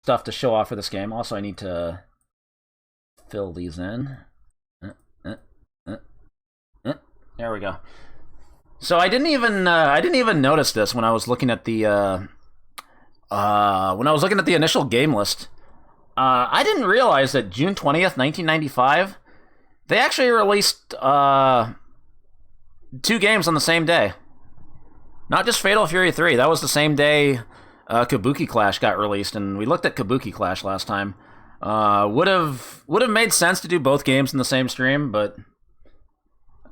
stuff to show off for this game. Also, I need to fill these in. There we go. So I didn't even notice this when I was looking at the initial game list. I didn't realize that June 20th, 1995, they actually released 2 games on the same day. Not just Fatal Fury 3. That was the same day Kabuki Clash got released, and we looked at Kabuki Clash last time. Would have made sense to do both games in the same stream, but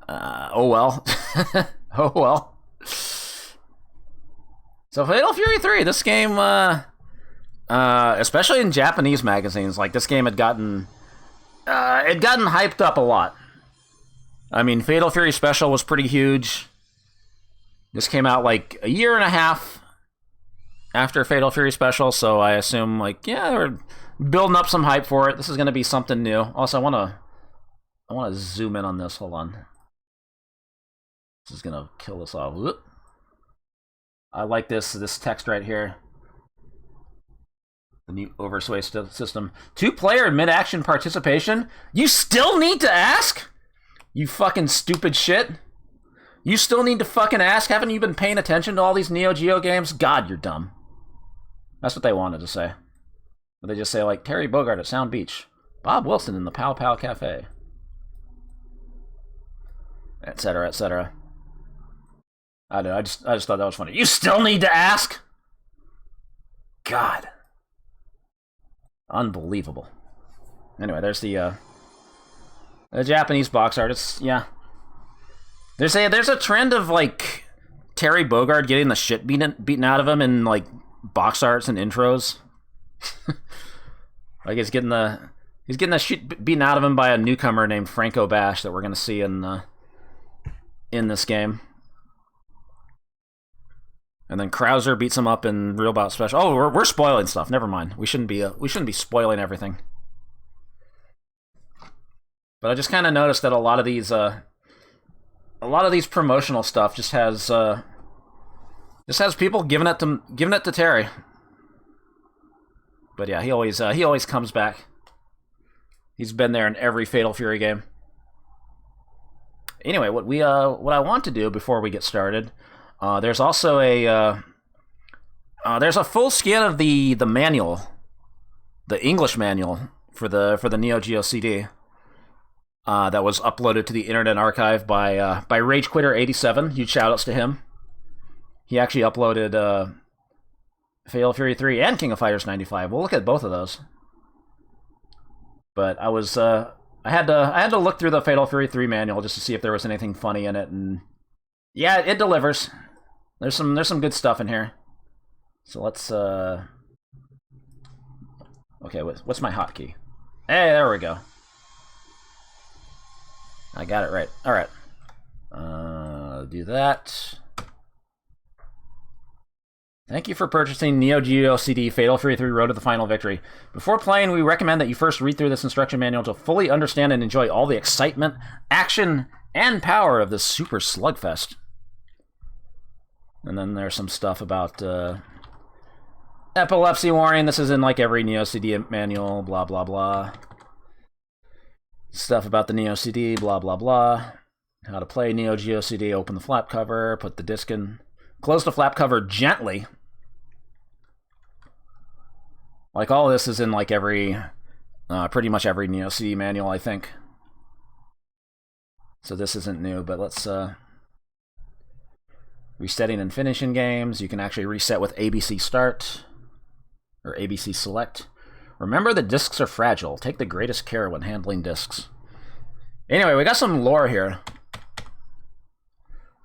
oh well. Oh well. So Fatal Fury 3, this game, especially in Japanese magazines, like this game had gotten hyped up a lot. I mean, Fatal Fury Special was pretty huge. This came out like a year and a half after Fatal Fury Special, so I assume like, yeah, we're building up some hype for it. This is going to be something new. Also, I want to zoom in on this. Hold on. This is going to kill us off. Whoop. I like this text right here. The new oversway system. 2-player mid-action participation? You still need to ask? You fucking stupid shit. You still need to fucking ask? Haven't you been paying attention to all these Neo-Geo games? God, you're dumb. That's what they wanted to say. But they just say, like, Terry Bogard at Sound Beach. Bob Wilson in the Pow Pow Cafe. Etc., etc. I don't know, I just thought that was funny. You still need to ask? God. Unbelievable. Anyway, there's the Japanese box art. It's, yeah. There's a trend of, like, Terry Bogard getting the shit beaten out of him in, like, box arts and intros. Like, he's getting the shit beaten out of him by a newcomer named Franco Bash that we're going to see in this game. And then Krauser beats him up in Real Bout Special. Oh, we're spoiling stuff. Never mind. We shouldn't be spoiling everything. But I just kind of noticed that a lot of these promotional stuff just has people giving it to Terry. But yeah, he always comes back. He's been there in every Fatal Fury game. Anyway, what I want to do before we get started. There's also there's a full scan of the manual, the English manual for the Neo-Geo CD that was uploaded to the Internet Archive by RageQuitter87. Huge shoutouts to him. He actually uploaded Fatal Fury 3 and King of Fighters 95. We'll look at both of those. But I had to look through the Fatal Fury 3 manual just to see if there was anything funny in it, and yeah, it delivers. There's some good stuff in here. So let's okay, what's my hotkey? Hey, there we go. I got it right. All right. Do that. Thank you for purchasing Neo-Geo CD Fatal Fury 3 Road to the Final Victory. Before playing, we recommend that you first read through this instruction manual to fully understand and enjoy all the excitement, action, and power of this super slugfest. And then there's some stuff about epilepsy warning. This is in like every Neo CD manual, blah, blah, blah. Stuff about the Neo CD, blah, blah, blah. How to play Neo Geo CD, open the flap cover, put the disc in, close the flap cover gently. Like all this is in like every, pretty much every Neo CD manual, I think. So this isn't new, but let's, resetting and finishing games. You can actually reset with ABC Start, or ABC Select. Remember, the discs are fragile. Take the greatest care when handling discs. Anyway, we got some lore here.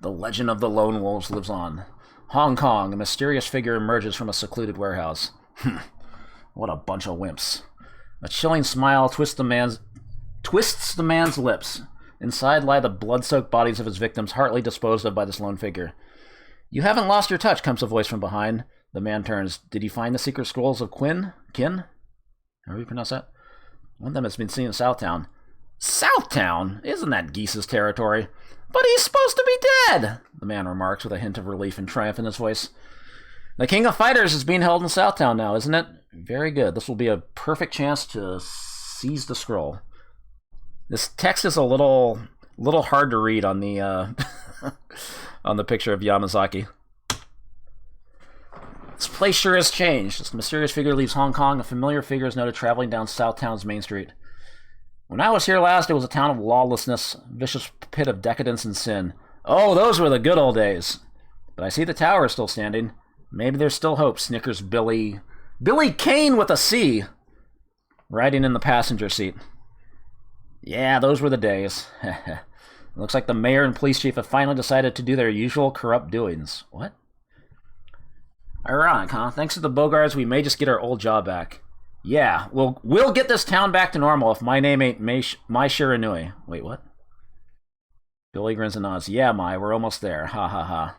The legend of the Lone Wolves lives on. Hong Kong, a mysterious figure emerges from a secluded warehouse. What a bunch of wimps. A chilling smile twists the man's lips. Inside lie the blood-soaked bodies of his victims, hardly disposed of by this lone figure. You haven't lost your touch, comes a voice from behind. The man turns. Did you find the secret scrolls of Kin? How do you pronounce that? One of them has been seen in Southtown. Southtown? Isn't that Geese's territory? But he's supposed to be dead, the man remarks with a hint of relief and triumph in his voice. The King of Fighters is being held in Southtown now, isn't it? Very good. This will be a perfect chance to seize the scroll. This text is a little hard to read on the on the picture of Yamazaki. This place sure has changed. This mysterious figure leaves Hong Kong. A familiar figure is noted traveling down Southtown's Main Street. When I was here last, it was a town of lawlessness, vicious pit of decadence and sin. Oh, those were the good old days. But I see the tower is still standing. Maybe there's still hope, snickers Billy Kane with a C, riding in the passenger seat. Yeah, those were the days. Looks like the mayor and police chief have finally decided to do their usual corrupt doings. What? Ironic, huh? Thanks to the Bogarts, we may just get our old job back. Yeah, we'll get this town back to normal if my name ain't Mai Shiranui. Wait, what? Billy grins and nods. Yeah, Mai, we're almost there. Ha ha ha.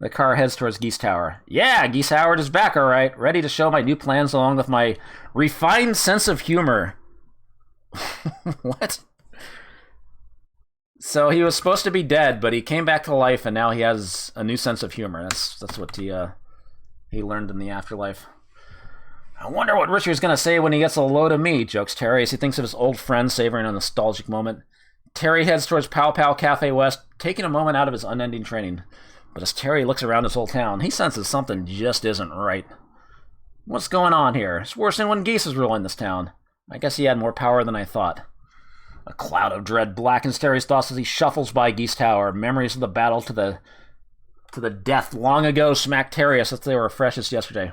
The car heads towards Geese Tower. Yeah, Geese Howard is back, all right. Ready to show my new plans along with my refined sense of humor. What? So he was supposed to be dead, but he came back to life, and now he has a new sense of humor. That's what he learned in the afterlife. I wonder what Richard's going to say when he gets a load of me, jokes Terry as he thinks of his old friend savoring a nostalgic moment. Terry heads towards Pow Pow Cafe West, taking a moment out of his unending training. But as Terry looks around his whole town, he senses something just isn't right. What's going on here? It's worse than when Geese was ruling this town. I guess he had more power than I thought. A cloud of dread blackens Terry's thoughts as he shuffles by Geese Tower. Memories of the battle to the death long ago smack Terry as if they were fresh as yesterday.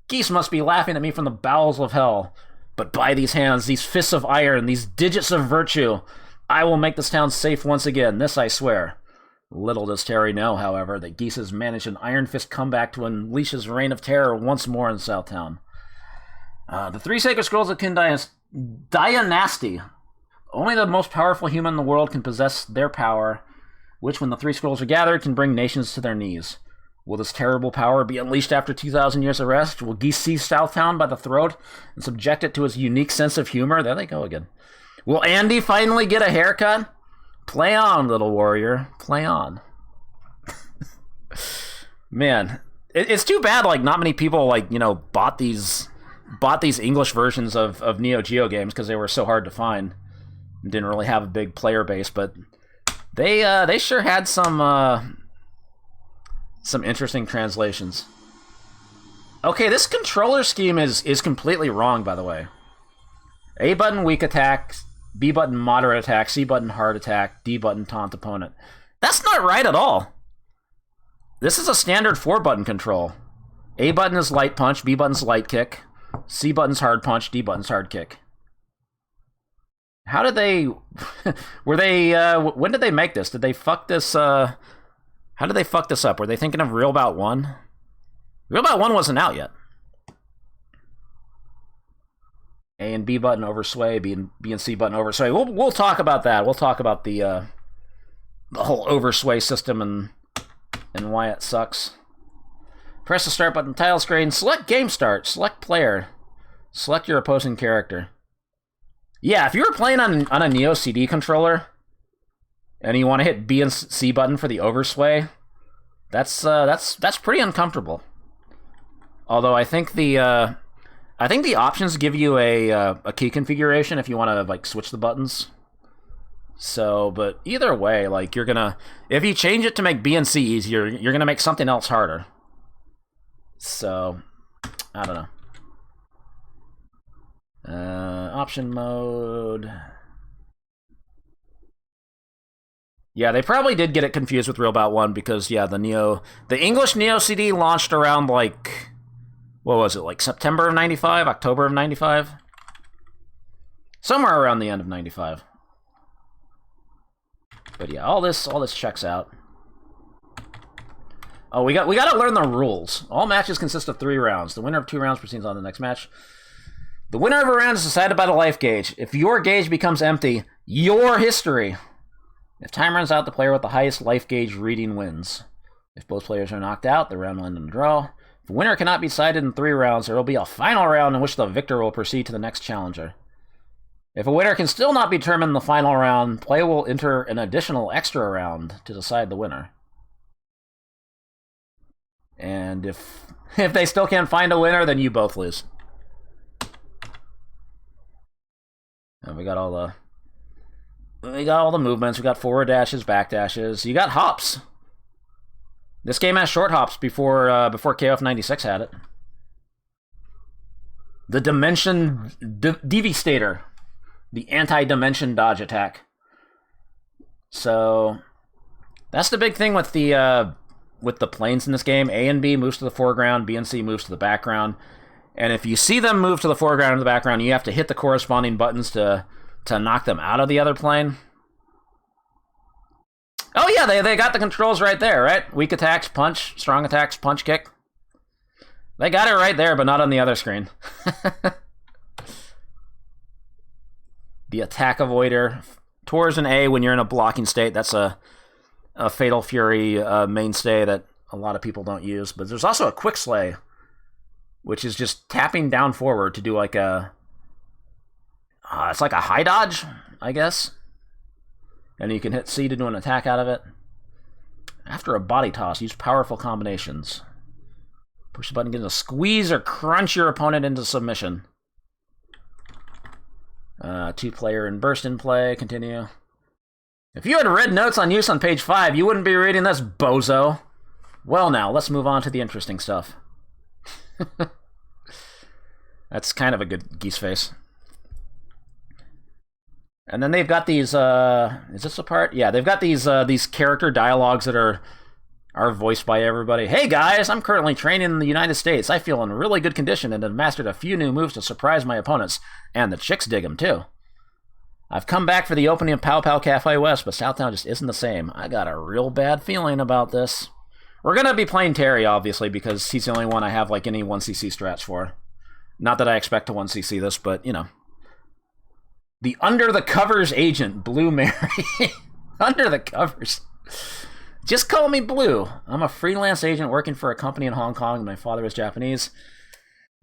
Geese must be laughing at me from the bowels of hell. But by these hands, these fists of iron, these digits of virtue, I will make this town safe once again, this I swear. Little does Terry know, however, that Geese has managed an iron fist comeback to unleash his reign of terror once more in Southtown. The three sacred scrolls of Kin Dynasty. Only the most powerful human in the world can possess their power, which, when the three scrolls are gathered, can bring nations to their knees. Will this terrible power be unleashed after 2,000 years of rest? Will Geese seize Southtown by the throat and subject it to his unique sense of humor? There they go again. Will Andy finally get a haircut? Play on, little warrior. Play on. Man, it's too bad, like, not many people, like, you know, bought these English versions of Neo-Geo games because they were so hard to find. Didn't really have a big player base, but they sure had some interesting translations. Okay, this controller scheme is completely wrong, by the way. A button weak attack, B button moderate attack, C button hard attack, D button taunt opponent. That's not right at all. This is a standard 4-button control. A button is light punch, B button's light kick, C button's hard punch, D button's hard kick. How did they... Were they... when did they make this? Did they fuck this... How did they fuck this up? Were they thinking of Real Bout 1? Real Bout 1 wasn't out yet. A and B button oversway, B and C button oversway. We'll talk about that. We'll talk about the whole oversway system and why it sucks. Press the start button, title screen, select game start, select player, select your opposing character. Yeah, if you were playing on a Neo CD controller and you want to hit B and C button for the oversway, that's pretty uncomfortable. Although I think the options give you a key configuration if you want to, like, switch the buttons. So, but either way, like, if you change it to make B and C easier, you're gonna make something else harder. So, I don't know. Option mode. Yeah, they probably did get it confused with Real Bout 1 because, yeah, the English Neo CD launched around, like, what was it, like September of 95, October of 95? Somewhere around the end of 95. But yeah, all this checks out. Oh, we got to learn the rules. All matches consist of 3 rounds. The winner of 2 rounds proceeds on the next match. The winner of a round is decided by the life gauge. If your gauge becomes empty, your history. If time runs out, the player with the highest life gauge reading wins. If both players are knocked out, the round will end in a draw. If the winner cannot be decided in 3 rounds, there will be a final round in which the victor will proceed to the next challenger. If a winner can still not be determined in the final round, play will enter an additional extra round to decide the winner. And if If they still can't find a winner, then you both lose. And we got all the movements. We got forward dashes, back dashes. You got hops. This game has short hops before KOF 96 had it. The Dimension Devastator, the anti-dimension dodge attack. So that's the big thing with the planes in this game. A and B moves to the foreground, B and C moves to the background. And if you see them move to the foreground or the background, you have to hit the corresponding buttons to knock them out of the other plane. Oh yeah, they got the controls right there, right? Weak attacks, punch. Strong attacks, punch, kick. They got it right there, but not on the other screen. The attack avoider. Tours an A when you're in a blocking state. That's a Fatal Fury mainstay that a lot of people don't use. But there's also a quick slay, which is just tapping down forward to do like a... it's like a high dodge, I guess. And you can hit C to do an attack out of it. After a body toss, use powerful combinations. Push the button, get to squeeze or crunch your opponent into submission. 2-player and burst in play. Continue. If you had read notes on use on page 5, you wouldn't be reading this, bozo. Well now, let's move on to the interesting stuff. That's kind of a good geese face. And then they've got these, is this a part? Yeah, they've got these character dialogues that are voiced by everybody. Hey guys, I'm currently training in the United States. I feel in really good condition and have mastered a few new moves to surprise my opponents. And the chicks dig them too. I've come back for the opening of Pow Pow Cafe West, but Southtown just isn't the same. I got a real bad feeling about this. We're going to be playing Terry, obviously, because he's the only one I have like any 1cc strats for. Not that I expect to 1cc this, but, you know. The Under the Covers agent, Blue Mary. Under the covers. Just call me Blue. I'm a freelance agent working for a company in Hong Kong, and my father is Japanese.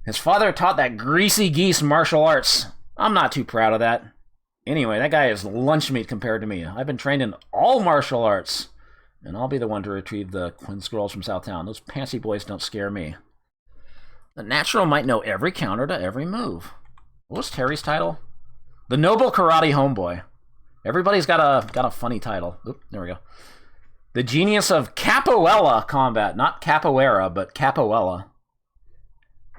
His father taught that greasy geese martial arts. I'm not too proud of that. Anyway, that guy is lunch meat compared to me. I've been trained in all martial arts, and I'll be the one to retrieve the Quinn Scrolls from Southtown. Those pantsy boys don't scare me. The Natural might know every counter to every move. What was Terry's title? The Noble Karate Homeboy. Everybody's got a funny title. Oop, there we go. The Genius of Capoeira Combat. Not Capoeira, but Capoeira.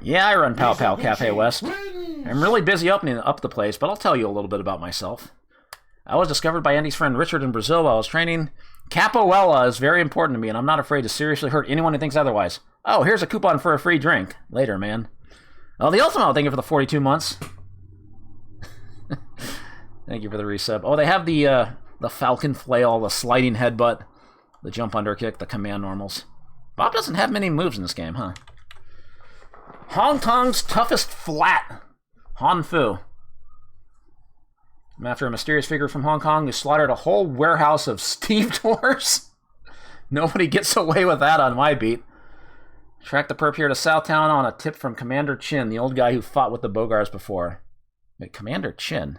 Yeah, I run Pow Pow Cafe West. I'm really busy opening up the place, but I'll tell you a little bit about myself. I was discovered by Andy's friend Richard in Brazil while I was training. Capoeira is very important to me, and I'm not afraid to seriously hurt anyone who thinks otherwise. Oh, here's a coupon for a free drink. Later, man. Oh, the Ultimate, thank you for the 42 months. Thank you for the resub. Oh, they have the Falcon Flail, the sliding headbutt, the jump under kick, the command normals. Bob doesn't have many moves in this game, huh? Hong Kong's toughest flat. Han Fu. I'm after a mysterious figure from Hong Kong who slaughtered a whole warehouse of Steve tours. Nobody gets away with that on my beat. Track the perp here to Southtown on a tip from Commander Chin, the old guy who fought with the Bogars before. Wait, Commander Chin?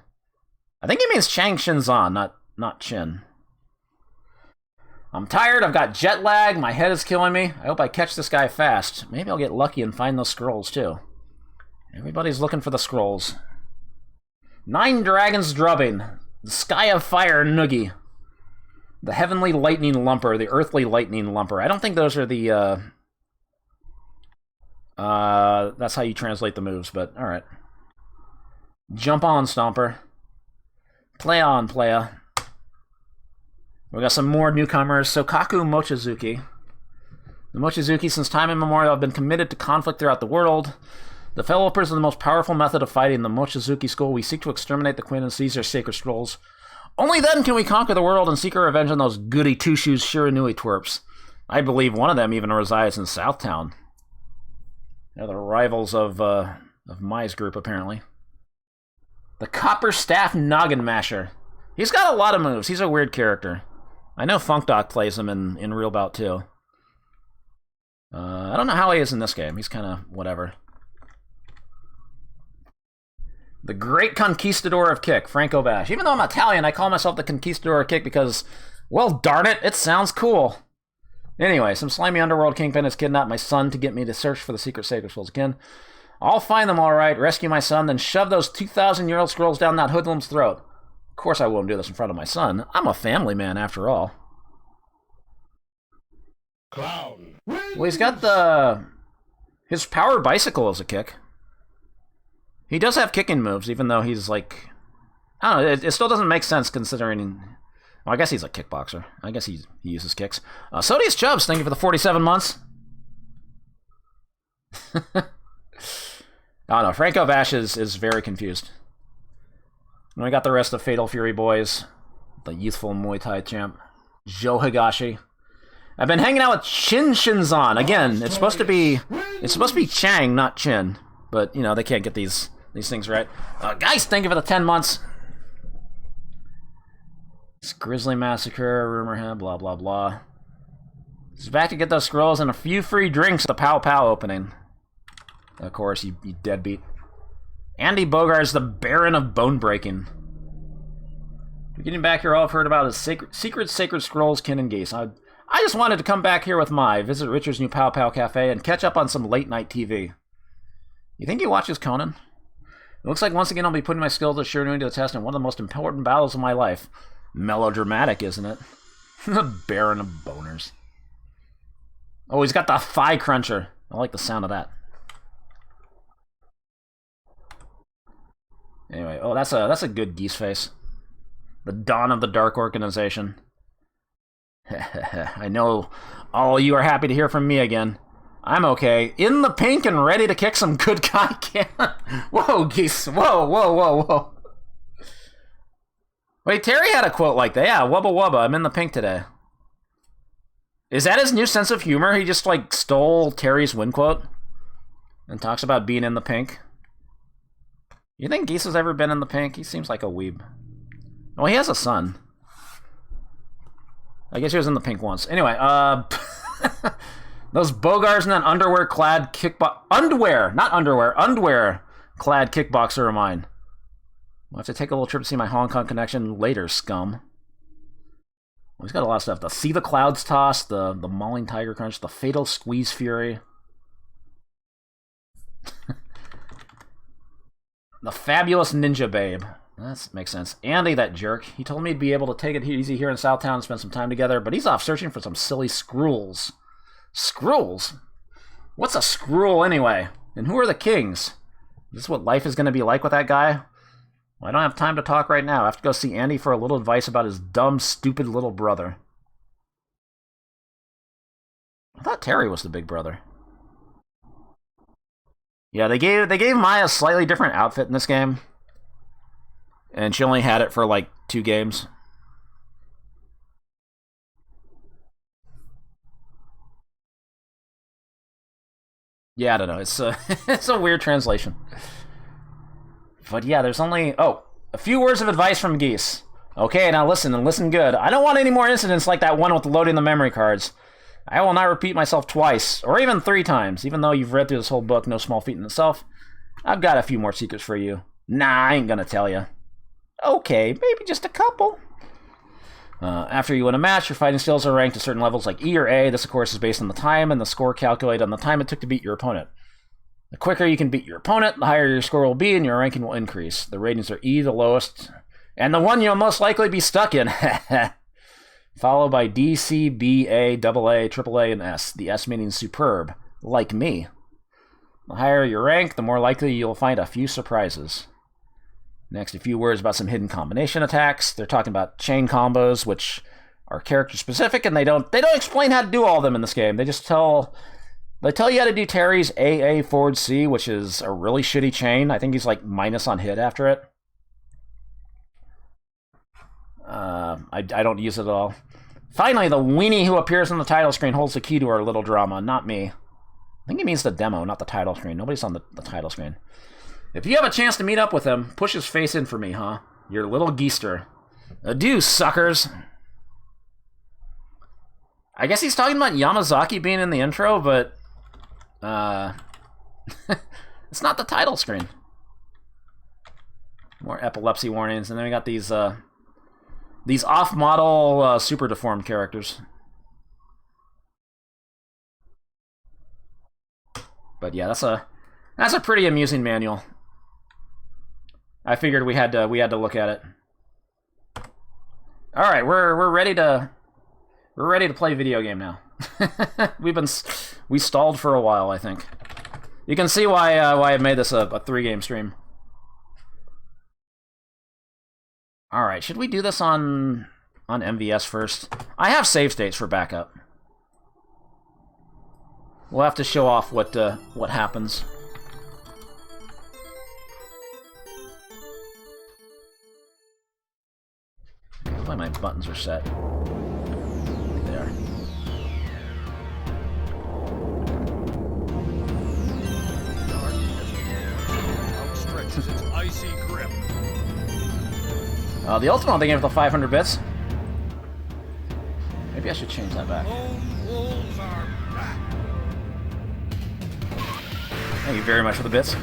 I think he means Chang Shinzan, not Chin. I'm tired, I've got jet lag, my head is killing me. I hope I catch this guy fast. Maybe I'll get lucky and find those scrolls too. Everybody's looking for the scrolls. 9 Dragons Drubbing. The Sky of Fire Noogie. The Heavenly Lightning Lumper. The Earthly Lightning Lumper. I don't think those are the, that's how you translate the moves, but alright. Jump on, Stomper. Play on, playa. We got some more newcomers. Sokaku Mochizuki. The Mochizuki, since time immemorial, have been committed to conflict throughout the world. The developers of the most powerful method of fighting, the Mochizuki School, we seek to exterminate the Queen and seize their sacred scrolls. Only then can we conquer the world and seek our revenge on those goody two-shoes Shiranui twerps. I believe one of them even resides in Southtown. They're the rivals of Mai's group, apparently. The Copper Staff Noggin Masher. He's got a lot of moves. He's a weird character. I know Funk Doc plays him in Real Bout too. I don't know how he is in this game. He's kind of whatever. The Great Conquistador of Kick, Franco Bash. Even though I'm Italian, I call myself the Conquistador of Kick because, well, darn it, it sounds cool. Anyway, some slimy underworld kingpin has kidnapped my son to get me to search for the secret sacred scrolls again. I'll find them all right, rescue my son, then shove those 2,000-year-old scrolls down that hoodlum's throat. Of course I won't do this in front of my son. I'm a family man, after all. Clown. Well, he's got his powered bicycle as a kick. He does have kicking moves, even though he's like... I don't know, it still doesn't make sense considering... Well, I guess he's a kickboxer. I guess he uses kicks. Sodius Chubbs, thank you for the 47 months. Oh no, Franco Vash is very confused. And we got the rest of Fatal Fury boys. The youthful Muay Thai champ. Joe Higashi. I've been hanging out with Chin Shinzan. Again, it's supposed to be Chang, not Chin. But, you know, they can't get these things right. Guys, thank you for the 10 months. It's Grizzly Massacre, rumor had, blah, blah, blah. He's back to get those scrolls and a few free drinks at the Pow Pow opening. Of course, you deadbeat. Andy Bogart's the Baron of Bone Breaking. We're getting back here, all I've heard about is Secret Sacred Scrolls, Kin and Geese. I just wanted to come back here with visit Richard's new Pow Pow Cafe, and catch up on some late-night TV. You think he watches Conan? It looks like once again I'll be putting my skills at Shuriken to the test in one of the most important battles of my life. Melodramatic, isn't it? The Baron of Boners. Oh, he's got the thigh cruncher. I like the sound of that. Anyway, oh, that's a good geese face. The dawn of the Dark Organization. I know all you are happy to hear from me again. I'm okay. In the pink and ready to kick some good guy can. Whoa, geese. Whoa, whoa, whoa, whoa. Wait, Terry had a quote like that. Yeah, wubba wubba, I'm in the pink today. Is that his new sense of humor? He just, like, stole Terry's win quote? And talks about being in the pink? You think Geese has ever been in the pink? He seems like a weeb. Well, he has a son. I guess he was in the pink once. Anyway, those Bogars and that underwear-clad kickbox... Underwear! Not underwear. Underwear-clad kickboxer of mine. I'll have to take a little trip to see my Hong Kong connection later, scum. Well, he's got a lot of stuff. The See the Clouds Toss, the Mauling Tiger Crunch, the Fatal Squeeze Fury. The Fabulous Ninja Babe. That makes sense. Andy, that jerk. He told me he'd be able to take it easy here in Southtown and spend some time together, but he's off searching for some silly scrolls. Scrolls? What's a scroll anyway? And who are the kings? Is this what life is going to be like with that guy? Well, I don't have time to talk right now. I have to go see Andy for a little advice about his dumb, stupid little brother. I thought Terry was the big brother. Yeah, they gave Maya a slightly different outfit in this game. And she only had it for like 2 games. Yeah, I don't know. It's it's a weird translation. But yeah, there's only... Oh, a few words of advice from Geese. Okay, now listen, and listen good. I don't want any more incidents like that one with loading the memory cards. I will not repeat myself twice, or even 3 times, even though you've read through this whole book, no small feat in itself. I've got a few more secrets for you. Nah, I ain't gonna tell you. Okay, maybe just a couple. After you win a match, your fighting skills are ranked to certain levels like E or A. This, of course, is based on the time, and the score calculated on the time it took to beat your opponent. The quicker you can beat your opponent, the higher your score will be, and your ranking will increase. The ratings are E, the lowest, and the one you'll most likely be stuck in. Followed by D, C, B, A, AA, AAA, and S. The S meaning superb, like me. The higher your rank, the more likely you'll find a few surprises. Next, a few words about some hidden combination attacks. They're talking about chain combos, which are character specific, and they don't explain how to do all of them in this game. They just tell you how to do Terry's AA forward C, which is a really shitty chain. I think he's like minus on hit after it. I don't use it at all. Finally, the weenie who appears on the title screen holds the key to our little drama, not me. I think he means the demo, not the title screen. Nobody's on the title screen. If you have a chance to meet up with him, push his face in for me, huh? Your little geester. Adieu, suckers. I guess he's talking about Yamazaki being in the intro, but... it's not the title screen. More epilepsy warnings, and then we got these off-model, super deformed characters. But yeah, that's a pretty amusing manual. I figured we had to look at it. All right, we're ready to play video game now. We stalled for a while, I think. You can see why I made this a 3-game stream. All right, should we do this on MVS first? I have save states for backup. We'll have to show off what happens. Why my buttons are set. There. Outstretches its icy grip. The ultimate thing gave it the 500 bits. Maybe I should change that back. Lone wolves are back. Thank you very much for the bits.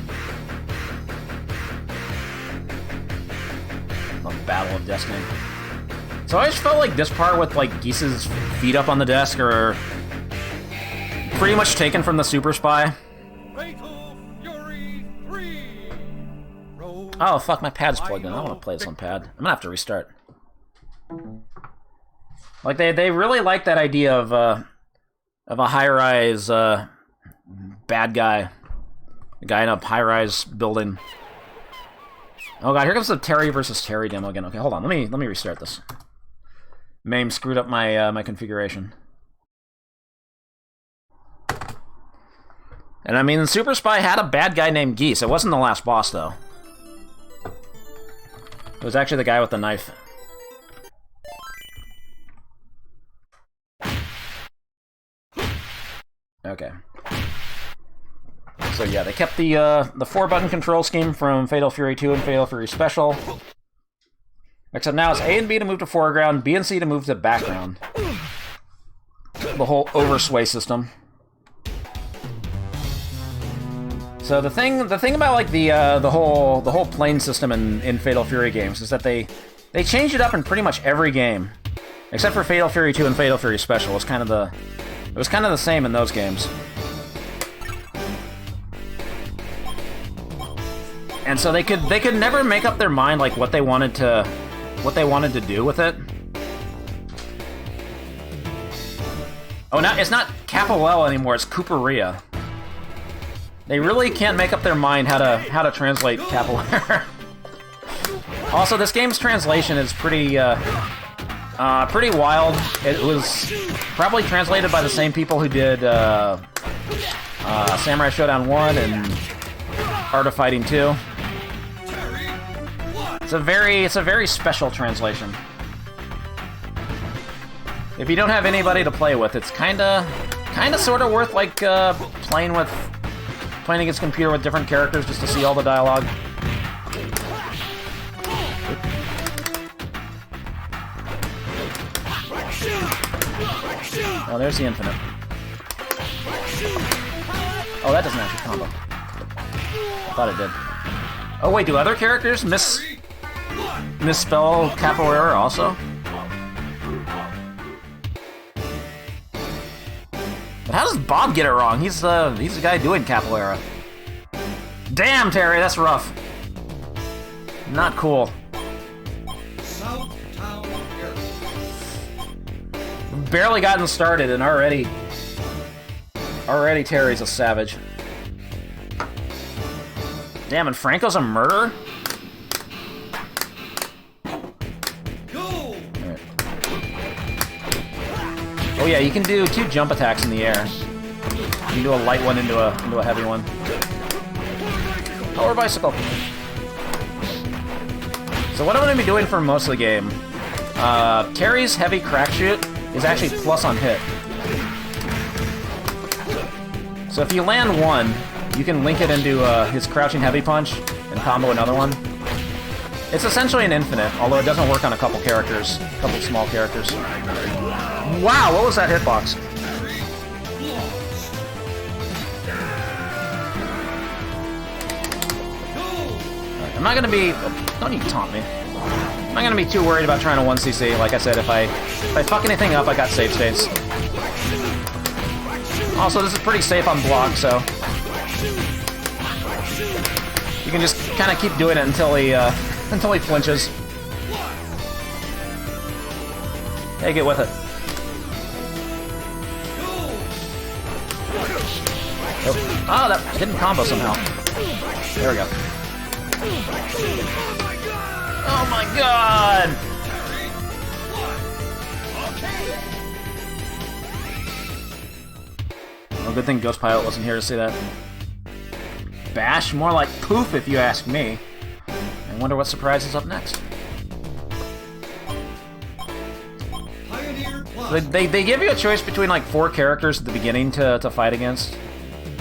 The Battle of Destiny. So I just felt like this part with like Geese's feet up on the desk are pretty much taken from the Super Spy. Fatal Fury 3. Oh fuck, my pad's plugged in. I don't want to play this on pad. I'm gonna have to restart. Like they really like that idea of a high-rise bad guy, a guy in a high-rise building. Oh god, here comes the Terry versus Terry demo again. Okay, hold on. Let me restart this. MAME screwed up my my configuration. And I mean, Super Spy had a bad guy named Geese. It wasn't the last boss though. It was actually the guy with the knife. Okay. So yeah, they kept the 4-button control scheme from Fatal Fury 2 and Fatal Fury Special. Except now it's A and B to move to foreground, B and C to move to background. The whole oversway system. So the thing about like the whole plane system in Fatal Fury games is that they changed it up in pretty much every game, except for Fatal Fury 2 and Fatal Fury Special. It was kind of the same in those games. And so they could never make up their mind like what they wanted to do with it. Oh, now it's not Capoeira anymore. It's Cooperia. They really can't make up their mind how to translate Capoeira. Also, this game's translation is pretty wild. It was probably translated by the same people who did Samurai Showdown 1 and Art of Fighting 2. It's a very special translation. If you don't have anybody to play with, it's kinda sort of worth like playing against a computer with different characters just to see all the dialogue. Oh, there's the infinite. Oh, that doesn't actually combo. I thought it did. Oh wait, do other characters misspell Capoeira also? But how does Bob get it wrong? He's the guy doing Capoeira. Damn, Terry, that's rough. Not cool. Barely gotten started and already Terry's a savage. Damn, and Franco's a murderer? Right. Oh yeah, you can do 2 jump attacks in the air. You can do a light one into a heavy one. Or bicycle. So what I'm going to be doing for most of the game, Terry's heavy crack shoot is actually plus on hit. So if you land one, you can link it into his crouching heavy punch and combo another one. It's essentially an infinite, although it doesn't work on a couple characters, a couple small characters. Wow, what was that hitbox? Right, I'm not gonna be. Oh, don't you taunt me. I'm not gonna be too worried about trying to 1cc. Like I said, if I fuck anything up, I got save states. Also, this is pretty safe on block, so You can just kind of keep doing it until he flinches. Hey, get with it. Oh, that didn't combo somehow. There we go. Oh my god! Well, good thing Ghost Pilot wasn't here to see that. Bash? More like poof, if you ask me. I wonder what surprise is up next. They give you a choice between like 4 characters at the beginning to fight against.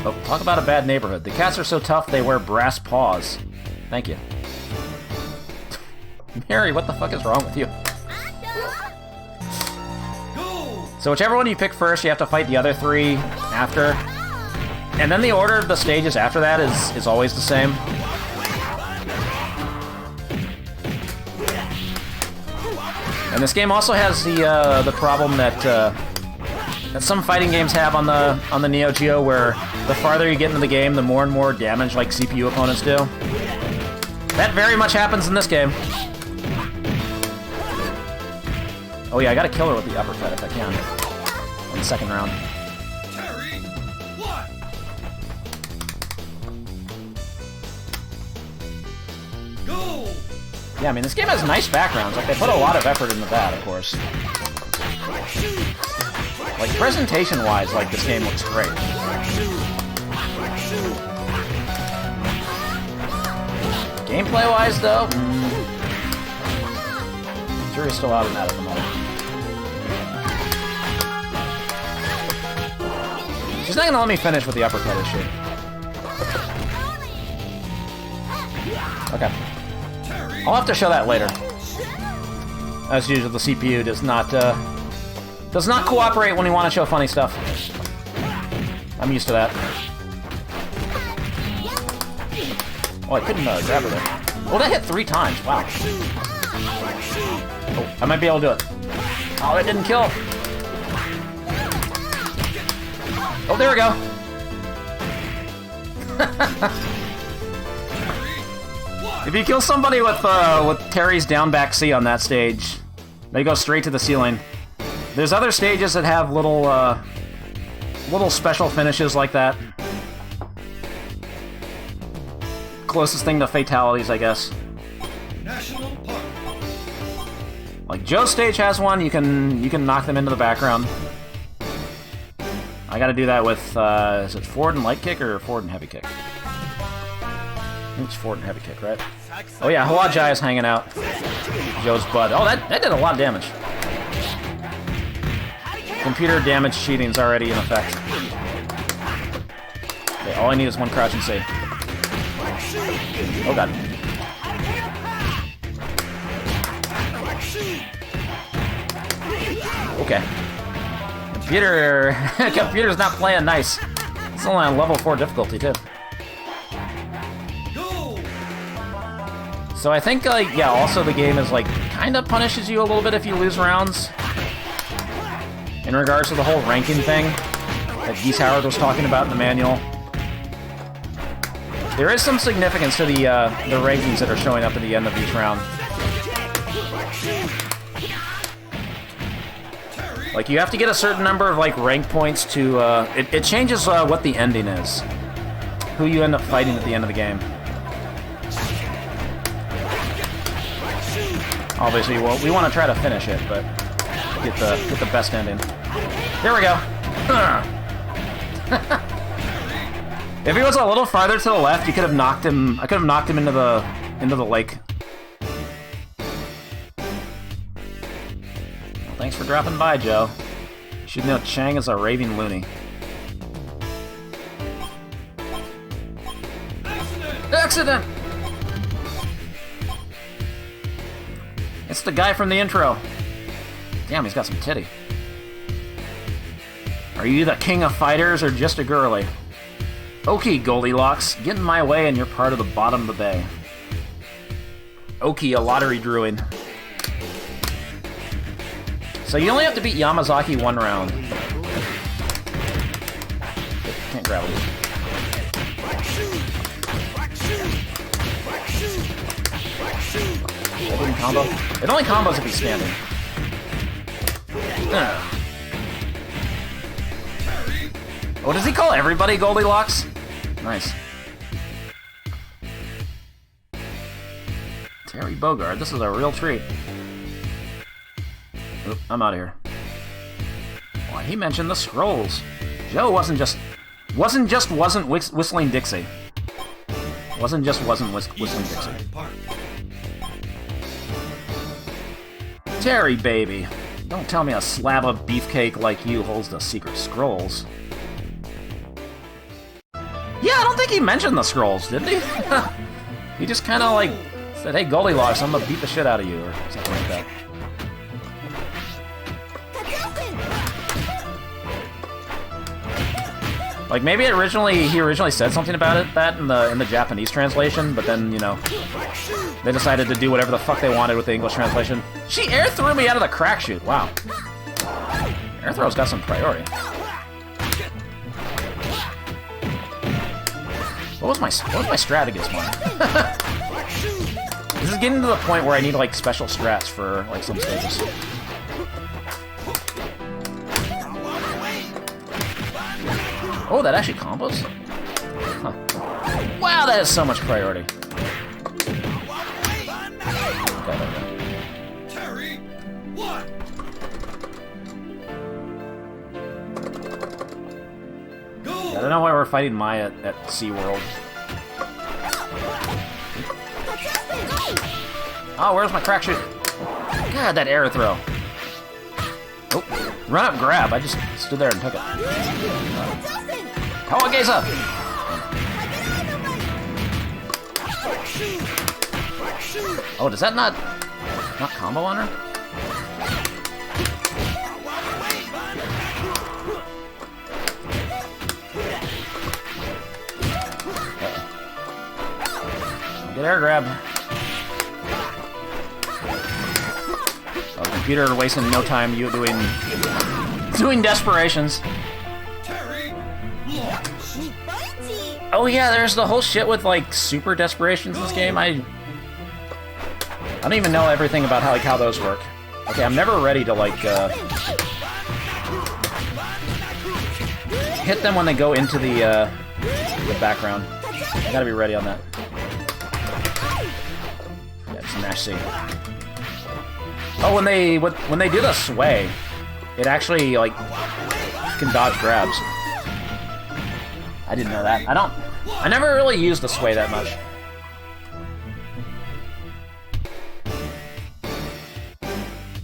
Oh, talk about a bad neighborhood. The cats are so tough they wear brass paws. Thank you. Mary, what the fuck is wrong with you? So whichever one you pick first, you have to fight the other 3 after. And then the order of the stages after that is always the same. And this game also has the problem that some fighting games have on the Neo-Geo, where the farther you get into the game, the more and more damage like CPU opponents do. That very much happens in this game. Oh yeah, I gotta kill her with the uppercut if I can. In the second round. Yeah, I mean, this game has nice backgrounds. Like, they put a lot of effort into that, of course. Like, presentation-wise, like, this game looks great. Gameplay-wise, though, jury's still out on that at the moment. She's not gonna let me finish with the uppercut, is she? Okay. I'll have to show that later. As usual, the CPU does not cooperate when you want to show funny stuff. I'm used to that. Oh, I couldn't grab her there. Oh, that hit 3 times. Wow. Oh, I might be able to do it. Oh, that didn't kill. Oh, there we go. If you kill somebody with Terry's down back C on that stage, they go straight to the ceiling. There's other stages that have little special finishes like that. Closest thing to fatalities, I guess. National Park. Like Joe's stage has one. You can knock them into the background. I got to do that with is it forward and light kick or forward and heavy kick? I think it's forward and heavy kick, right? Oh yeah, Halajai is hanging out. Joe's butt. Oh, that did a lot of damage. Computer damage cheating's already in effect. Okay, all I need is one crouch and C. Oh god. Okay. Computer's not playing nice. It's only on level 4 difficulty too. So I think, like, yeah, also the game is, like, kind of punishes you a little bit if you lose rounds. In regards to the whole ranking thing that Geese Howard was talking about in the manual. There is some significance to the rankings that are showing up at the end of each round. Like, you have to get a certain number of, like, rank points to, it changes what the ending is. Who you end up fighting at the end of the game. Obviously, well, we want to try to finish it, but get the best ending. There we go. If he was a little farther to the left, you could have knocked him. I could have knocked him into the lake. Well, thanks for dropping by, Joe. You should know Chang is a raving loony. Accident! It's the guy from the intro. Damn, he's got some titty. Are you the king of fighters or just a girly? Okay, Goldilocks, get in my way and you're part of the bottom of the bay. Okay, a lottery druid. So you only have to beat Yamazaki 1 round. Can't grab him. combo? It only combos if he's standing. Oh, does he call everybody Goldilocks? Nice. Terry Bogard, this is a real treat. Oop, I'm out of here. Why, he mentioned the scrolls. Joe wasn't whistling Dixie. Wasn't whistling Dixie. Terry, baby. Don't tell me a slab of beefcake like you holds the secret scrolls. Yeah, I don't think he mentioned the scrolls, did he? He just kind of, like, said, hey, Goldilocks, I'm gonna beat the shit out of you, or something like that. Like, maybe he originally said something about that in the Japanese translation, but then, you know, they decided to do whatever the fuck they wanted with the English translation. She air threw me out of the crack chute. Wow. Air throw's got some priority. What was my strat against mine? This is getting to the point where I need, like, special strats for, like, some stages. Oh, that actually combos? Huh. Wow, that has so much priority. Okay, there we go. Terry, what? I don't know why we're fighting Maya at SeaWorld. Oh, where's my crack chute? God, that air throw. Oh, run up grab. I just stood there and took it. Kawageza! Oh, does that not combo on her? Get air grab. Oh, computer wasting no time. You doing desperations. Oh yeah, there's the whole shit with like super desperations in this game. I don't even know everything about how those work. Okay, I'm never ready to like hit them when they go into the background. I gotta be ready on that. Yeah, smash C. Oh, when they do the sway, it actually like can dodge grabs. I didn't know that. I never really used the sway that much.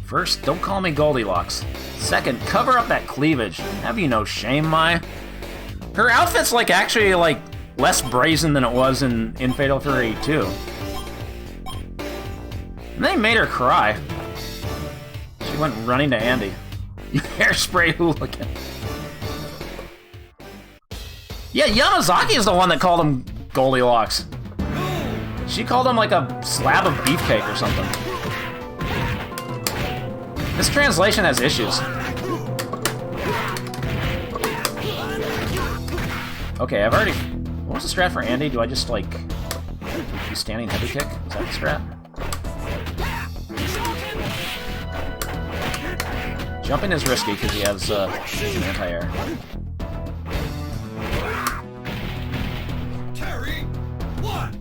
First, don't call me Goldilocks. Second, cover up that cleavage. Have you no shame, Mai? Her outfit's like actually like less brazen than it was in Fatal Fury 2. And they made her cry. She went running to Andy. You hairspray hooligan. Yeah, Yamazaki is the one that called him Goldilocks. She called him like a slab of beefcake or something. This translation has issues. Okay, I've already... What was the strat for Andy? Do I just, like... do standing heavy kick? Is that the strat? Jumping is risky because he has an anti-air.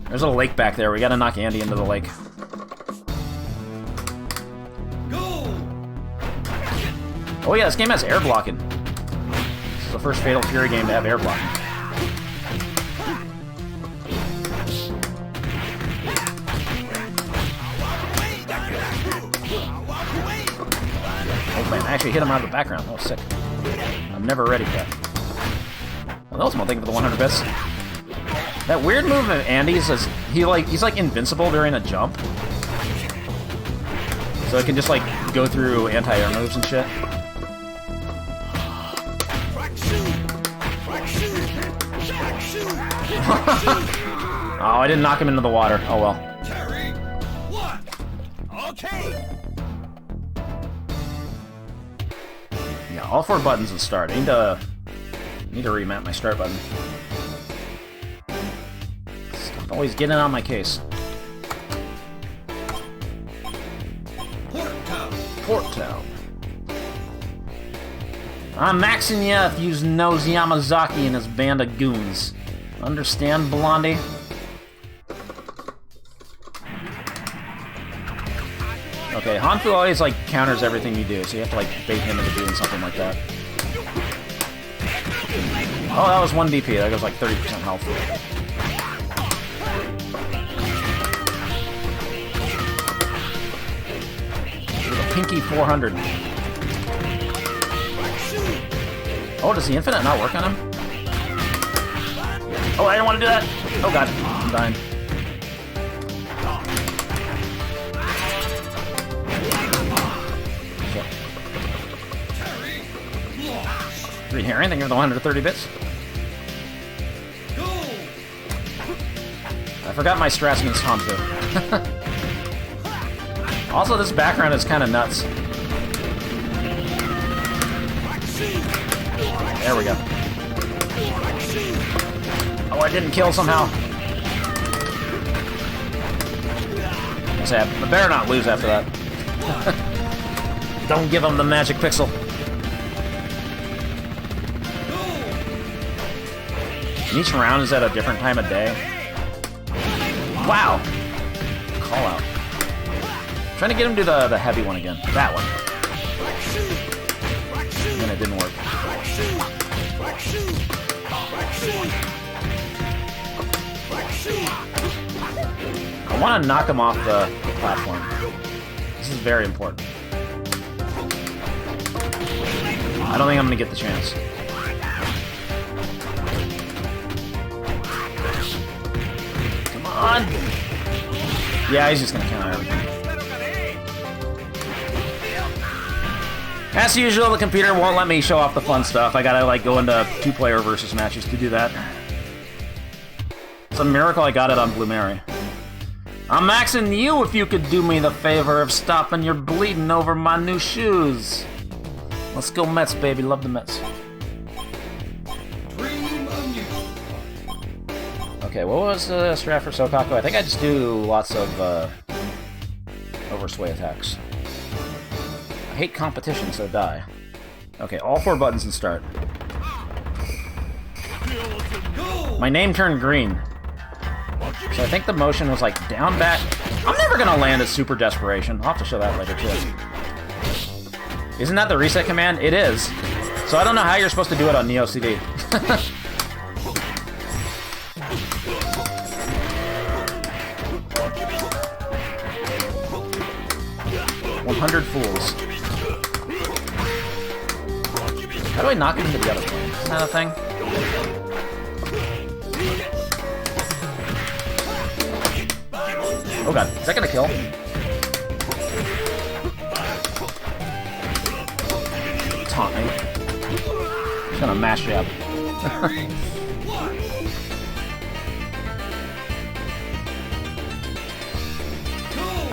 There's a lake back there. We gotta knock Andy into the lake. Oh yeah, this game has air blocking. This is the first Fatal Fury game to have air blocking. Oh man, I actually hit him out of the background. That was sick. I'm never ready for that. Well, that was one thing for the 100 bits. That weird move of Andy's is he's like invincible during a jump. So it can just like go through anti-air moves and shit. Oh, I didn't knock him into the water. Oh well. Yeah, all 4 buttons at start. I need to remap my start button. Stop always getting on my case. Port Town. I'm maxing ya if you knows Yamazaki and his band of goons. Understand, Blondie? Okay, Hanfu always, like, counters everything you do, so you have to, like, bait him into doing something like that. Oh, that was 1 DP. That goes, like, 30% health. With a pinky 400. Oh, does the infinite not work on him? Oh, I didn't want to do that! Oh god, I'm dying. Green Herring, thank you for the 130 bits. I forgot my strats against Hanfu. Also, this background is kind of nuts. There we go. Oh, I didn't kill somehow. I better not lose after that. Don't give him the magic pixel. Each round is at a different time of day. Wow. Call out. Trying to get him to the heavy one again. That one. And then it didn't work. I want to knock him off the platform. This is very important. I don't think I'm going to get the chance. Come on! Yeah, he's just going to counter everything. As usual, the computer won't let me show off the fun stuff. I gotta, like, go into two-player versus matches to do that. It's a miracle I got it on Blue Mary. I'm maxing you if you could do me the favor of stopping your bleeding over my new shoes. Let's go Mets, baby. Love the Mets. Okay, what was the strat for Sokaku? I think I just do lots of oversway attacks. I hate competition, so die. Okay, all 4 buttons and start. My name turned green. So I think the motion was like down, back. I'm never gonna land at Super Desperation. I'll have to show that later too. Isn't that the reset command? It is. So I don't know how you're supposed to do it on Neo CD. 100 fools. How do I knock it into the other plane? Isn't that a thing? Oh god, is that gonna kill? Taunt me. Just gonna mash you up.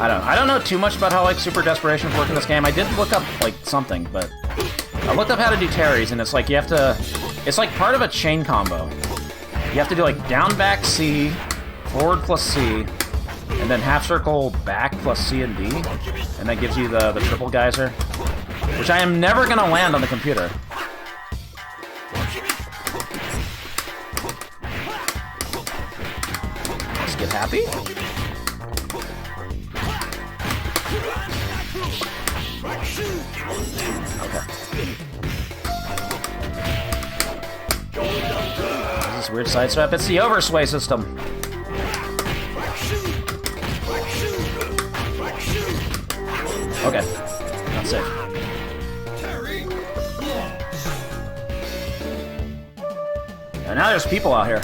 I don't know too much about how like Super Desperation works in this game. I did look up like something, but I looked up how to do Terry's, and it's like you have to. It's like part of a chain combo. You have to do like down, back, C, forward plus C, and then half circle back plus C and D, and that gives you the triple geyser, which I am never gonna land on the computer. Let's get happy. Okay. This is weird sidestep. It's the oversway system. Okay. Not safe. And now there's people out here.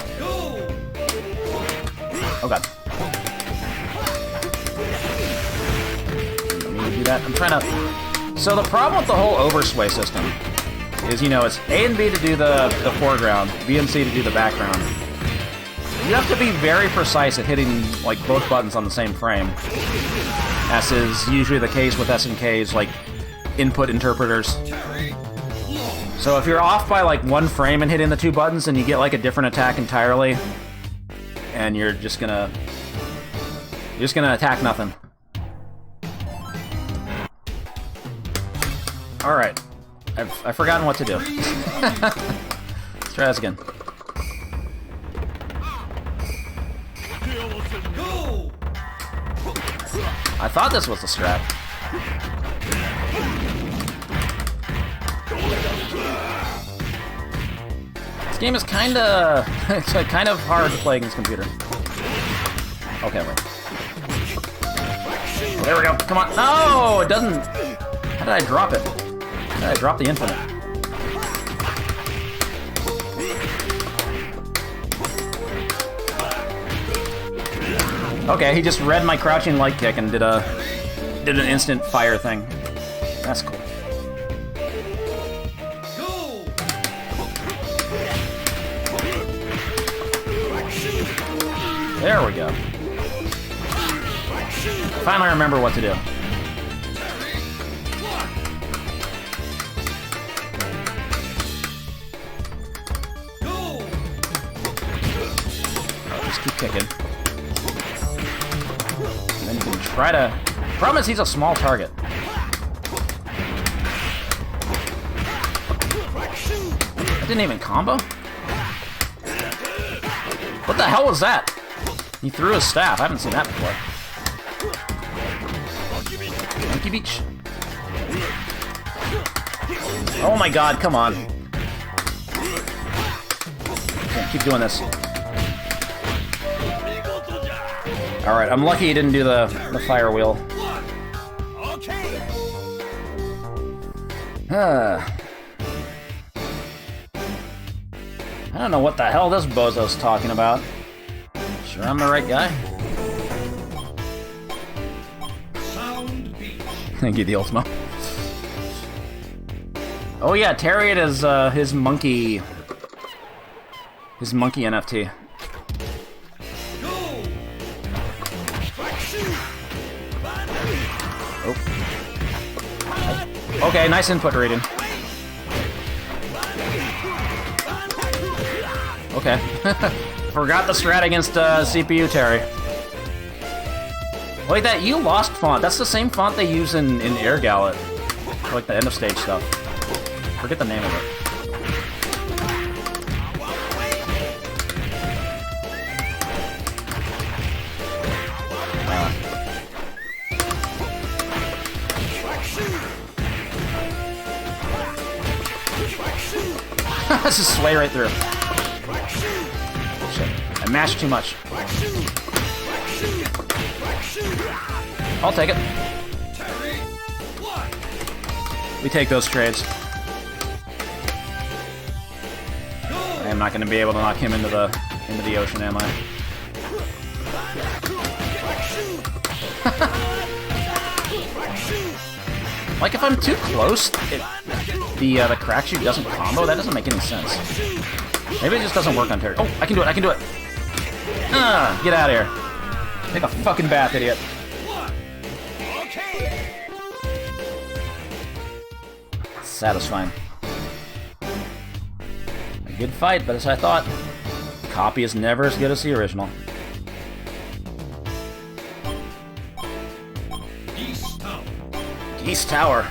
Oh god. I need to do that. I'm trying to... So the problem with the whole oversway system is, you know, it's A and B to do the foreground, B and C to do the background. You have to be very precise at hitting, like, both buttons on the same frame. As is usually the case with SNK's, like, input interpreters. So if you're off by, like, 1 frame and hitting the 2 buttons, and you get, like, a different attack entirely, and you're just gonna attack nothing. Alright. I've forgotten what to do. Let's try this again. Go! I thought this was the strat. This game is kinda... it's kind of hard to play against computer. Okay, wait. There we go. Come on. No! It doesn't... How did I drop it? How did I drop the infinite? Okay, he just read my crouching light kick and did an instant fire thing. That's cool. Go! There we go. Finally remember what to do. Go! Just keep kicking. And then you can try to... Problem is he's a small target. That didn't even combo? What the hell was that? He threw his staff. I haven't seen that before. Monkey Beach. Oh my god, come on. Okay, keep doing this. Alright, I'm lucky he didn't do the fire wheel. I don't know what the hell this bozo's talking about. Sure I'm the right guy? Sound beat. Thank you, the Ultimo. Oh yeah, Terry is his monkey NFT. Go! Oh. Okay, nice input reading. Okay. Forgot the strat against CPU Terry. Wait, that you lost font. That's the same font they use in Air Gallet. For, like the end of stage stuff. Forget the name of it. Let's just sway right through. Shit. I mashed too much. I'll take it. We take those trades. I am not going to be able to knock him into the ocean, am I? Like if I'm too close, the crack shoot doesn't combo. That doesn't make any sense. Maybe it just doesn't work on Terry. Oh, I can do it. I can do it. Get out of here. Take a fucking bath, idiot. Satisfying. A good fight, but as I thought, copy is never as good as the original. East Tower.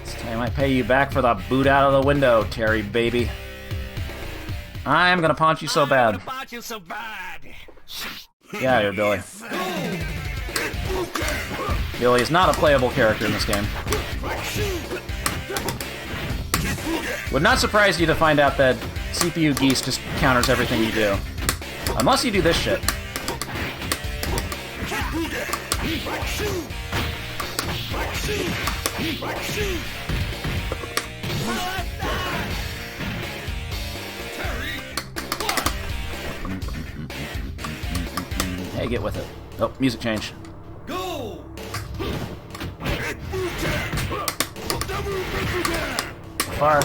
This time I pay you back for the boot out of the window, Terry baby. I'm gonna punch you so bad. Get out of here, Billy. Billy is not a playable character in this game. Would not surprise you to find out that CPU Geese just counters everything you do. Unless you do this shit. Hey, get with it. Oh, music change. Go! Far.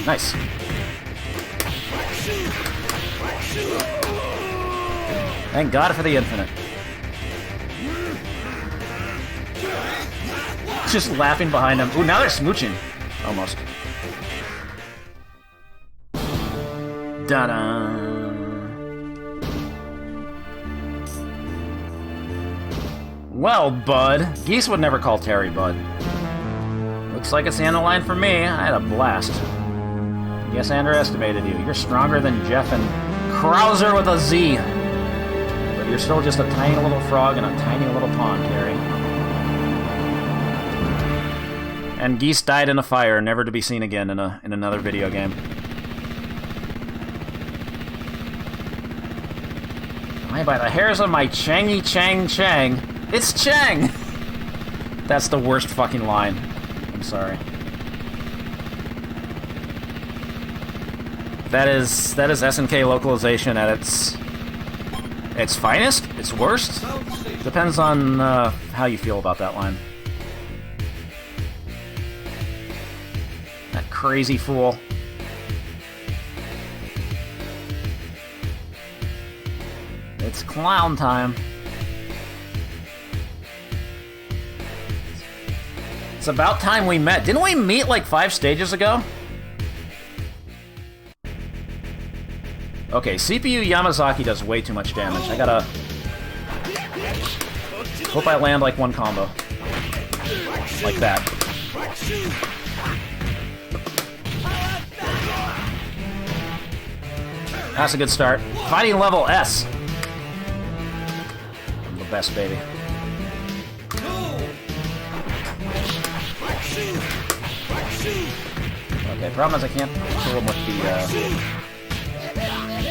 Nice. Thank God for the infinite. Just laughing behind him. Ooh, now they're smooching. Almost. Da-da. Well, bud. Geese would never call Terry bud. Looks like it's the end of the line for me. I had a blast. Guess I underestimated you. You're stronger than Jeff and Krauser with a Z. But you're still just a tiny little frog in a tiny little pond, Terry. And Geese died in a fire, never to be seen again in another video game. Why, by the hairs of my Changy Chang Chang, it's Chang! That's the worst fucking line. I'm sorry. That is SNK localization at its finest, its worst. Depends on how you feel about that line. That crazy fool. It's clown time. It's about time we met. Didn't we meet like 5 stages ago? Okay, CPU Yamazaki does way too much damage. I gotta... Hope I land like one combo. Like that. That's a good start. Fighting level S. I'm the best, baby. Okay, problem is I can't kill him with the,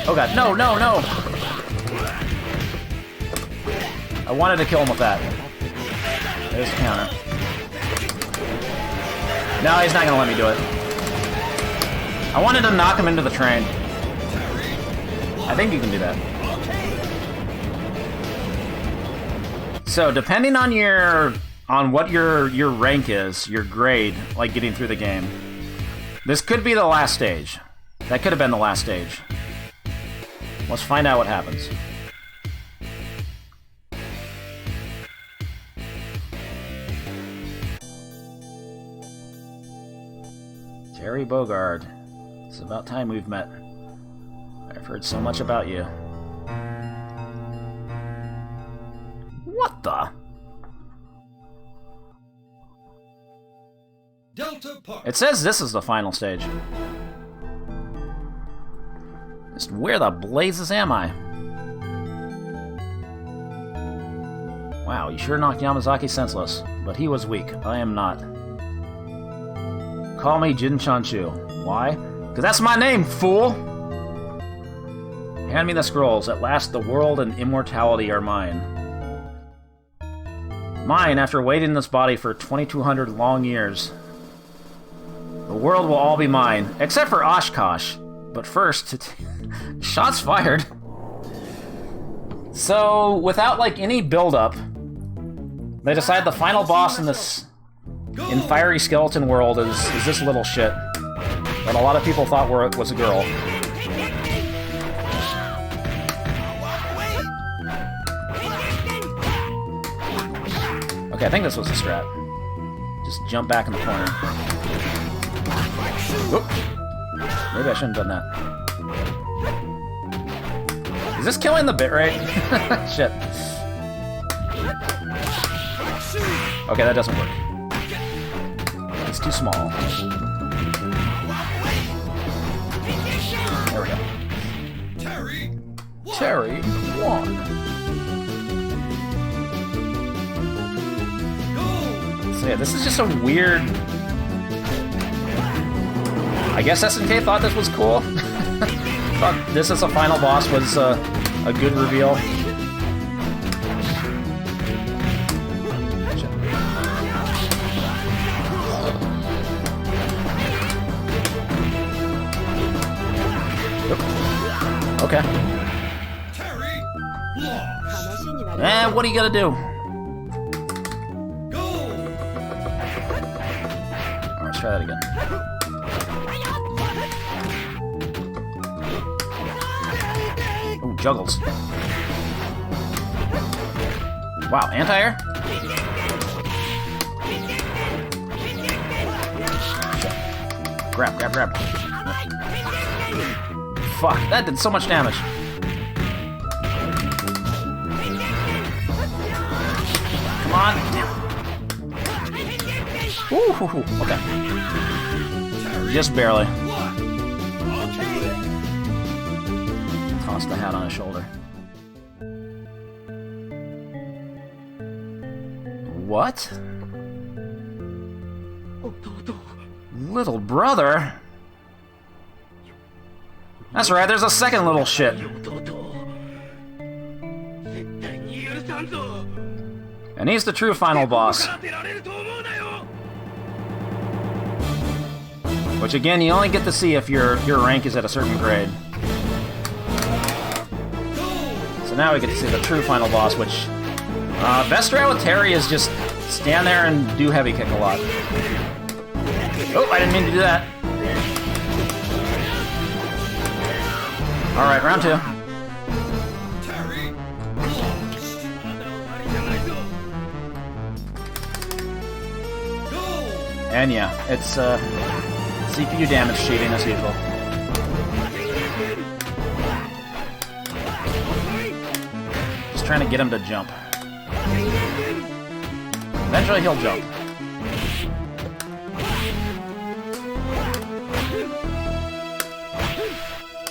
Oh god, no, no, no! I wanted to kill him with that. There's the counter. No, he's not gonna let me do it. I wanted to knock him into the train. I think you can do that. So, depending on what your rank is, your grade, like getting through the game, this could be the last stage. That could have been the last stage. Let's find out what happens. Terry Bogard. It's about time we've met. I've heard so much about you. What the? Delta Park. It says this is the final stage. Just where the blazes am I? Wow, you sure knocked Yamazaki senseless, but he was weak. I am not. Call me Jin Chanchu. Why? Because that's my name, fool! Hand me the scrolls. At last the world and immortality are mine. Mine, after waiting in this body for 2,200 long years. The world will all be mine, except for Oshkosh. But first, shots fired. So, without like any build-up, they decide the final boss in this Fiery Skeleton world is this little shit that a lot of people thought was a girl. Okay, I think this was a strat. Just jump back in the corner. Whoop. Maybe I shouldn't have done that. Is this killing the bitrate? Shit. Okay, that doesn't work. It's too small. There we go. Terry won. So yeah, this is just a weird... I guess SNK thought this was cool. Thought this as a final boss was a good reveal. Okay. What are you gonna do? Alright, let's try that again. Ooh, juggles. Wow, anti-air? Grab, grab, grab. Fuck, that did so much damage. Come on. Ooh, okay. Just barely. Toss the hat on his shoulder. What? Little brother? That's right, there's a second little shit. And he's the true final boss. Which again, you only get to see if your rank is at a certain grade. So now we get to see the true final boss, which... best strat with Terry is just stand there and do heavy kick a lot. Oh, I didn't mean to do that. Alright, round 2. And yeah, it's CPU damage cheating as usual. Just trying to get him to jump. Eventually he'll jump.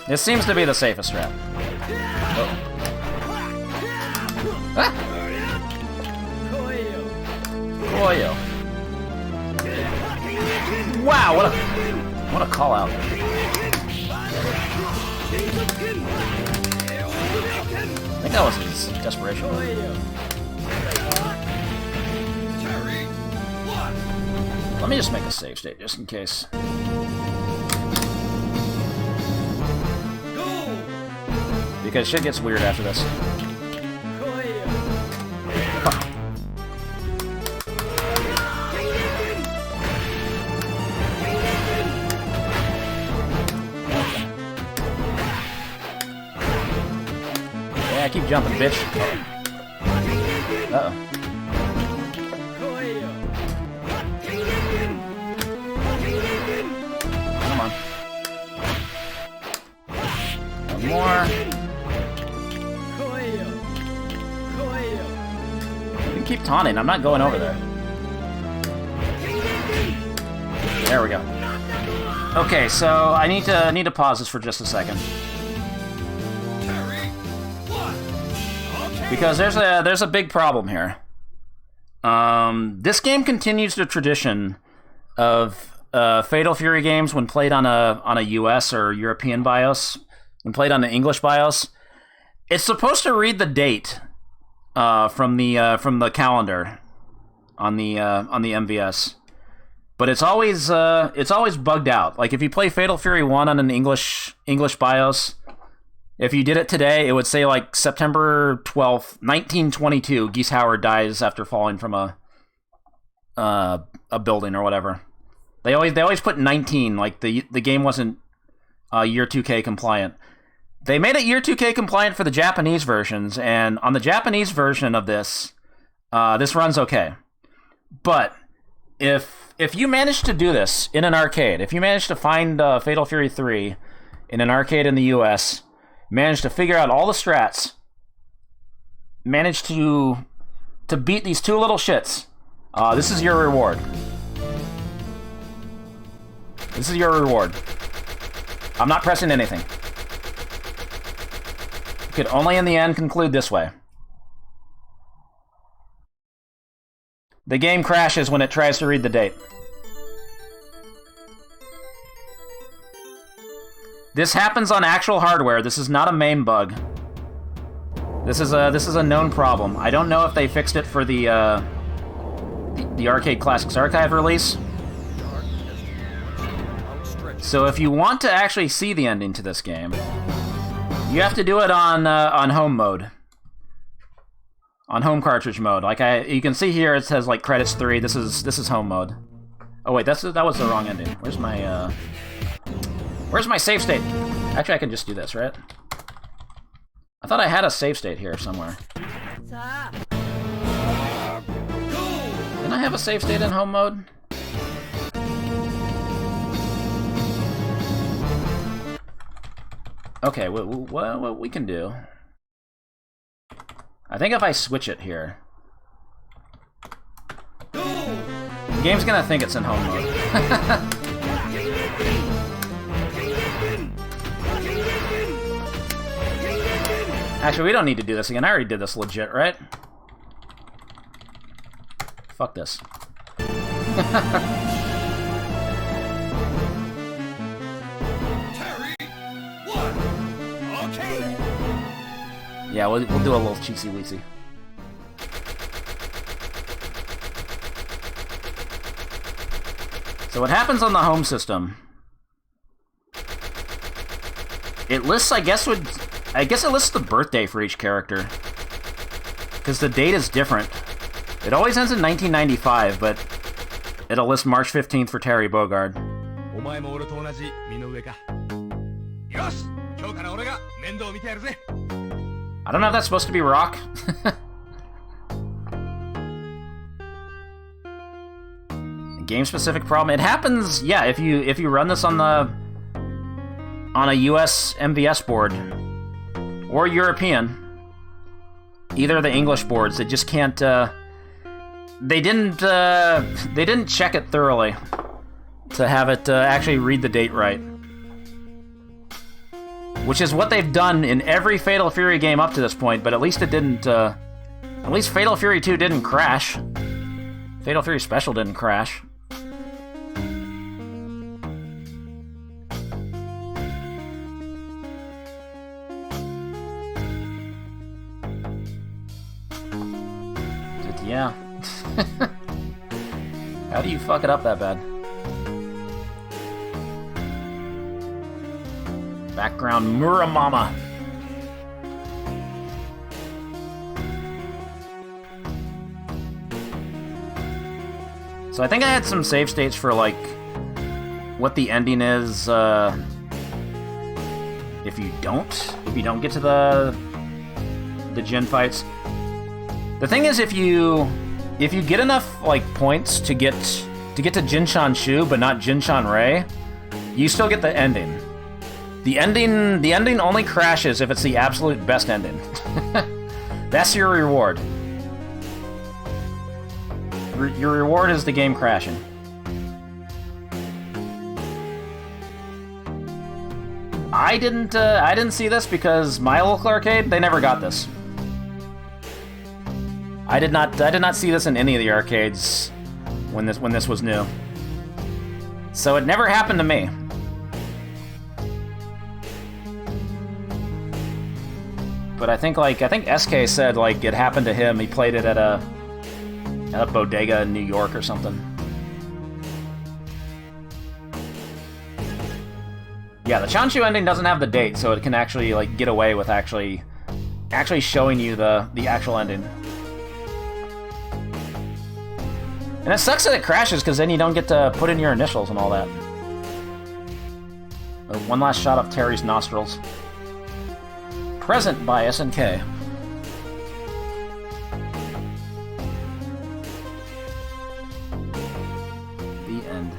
This seems to be the safest strat. Oh. Ah! Koyo. Wow, what a call out. I think that was his desperation. Let me just make a save state just in case. Because shit gets weird after this. Yeah, keep jumping, bitch. Uh-oh. Come on. One more. You can keep taunting. I'm not going over there. There we go. Okay, so I need to pause this for just a second. Because there's a big problem here. This game continues the tradition of Fatal Fury games when played on a US or European BIOS, when played on the English BIOS. It's supposed to read the date from the calendar on the MVS, but it's always bugged out. Like if you play Fatal Fury 1 on an English BIOS. If you did it today, it would say like September 12th, 1922. Geese Howard dies after falling from a building or whatever. They always put 19, like the game wasn't year 2K compliant. They made it year 2K compliant for the Japanese versions, and on the Japanese version of this runs okay. But if you manage to do this in an arcade, if you manage to find Fatal Fury 3 in an arcade in the US, managed to figure out all the strats, managed to beat these two little shits, this is your reward. This is your reward. I'm not pressing anything. You could only in the end conclude this way. The game crashes when it tries to read the date. This happens on actual hardware. This is not a MAME bug. This is a known problem. I don't know if they fixed it for the Arcade Classics Archive release. So if you want to actually see the ending to this game, you have to do it on home mode, on home cartridge mode. Like you can see here, it says like credits 3. This is home mode. Oh wait, that was the wrong ending. Where's my save state? Actually, I can just do this, right? I thought I had a save state here somewhere. Didn't I have a save state in home mode? Okay, what we can do... I think if I switch it here... The game's gonna think it's in home mode. Actually, we don't need to do this again. I already did this legit, right? Fuck this. Terry, one. Okay. Yeah, we'll do a little cheesy-weesy. So what happens on the home system? It lists, I guess it lists the birthday for each character. Because the date is different. It always ends in 1995, but it'll list March 15th for Terry Bogard. I don't know if that's supposed to be Rock. Game-specific problem. It happens, yeah, if you run this on a US MVS board or European, either of the English boards, they just can't. They didn't check it thoroughly to have it actually read the date right, which is what they've done in every Fatal Fury game up to this point. But at least it didn't. At least Fatal Fury 2 didn't crash. Fatal Fury Special didn't crash. Yeah. How do you fuck it up that bad? Background Muramama. So I think I had some save states for like what the ending is if you don't get to the Jin fights. The thing is, if you get enough like points to get to Jinshan Shu, but not Jinshan Rei, you still get the ending. The ending only crashes if it's the absolute best ending. That's your reward. Your reward is the game crashing. I didn't see this because my local arcade, they never got this. I did not see this in any of the arcades when this was new. So it never happened to me. But I think SK said like it happened to him. He played it at a bodega in New York or something. Yeah, the Chanshu ending doesn't have the date, so it can actually like get away with actually showing you the actual ending. And it sucks that it crashes, because then you don't get to put in your initials and all that. One last shot of Terry's nostrils. Present by SNK. The end.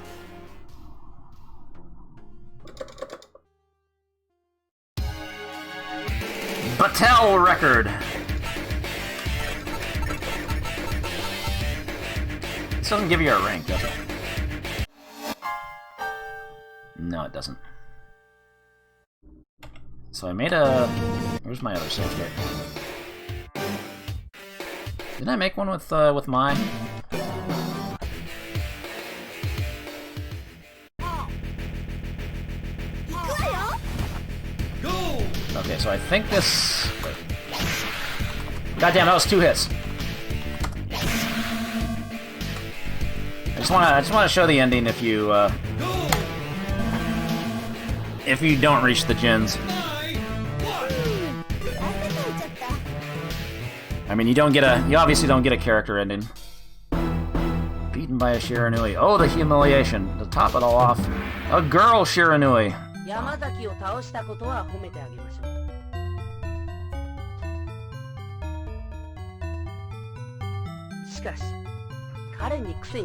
Battelle record. This doesn't give you a rank, does it? No, it doesn't. So I made a... Where's my other save state? Didn't I make one with mine? Okay, so I think this... Wait. Goddamn, that was 2 hits. I just want to show the ending if you don't reach the Jins. I mean, you obviously don't get a character ending. Beaten by a Shiranui. Oh, the humiliation. To top it all off, a girl Shiranui.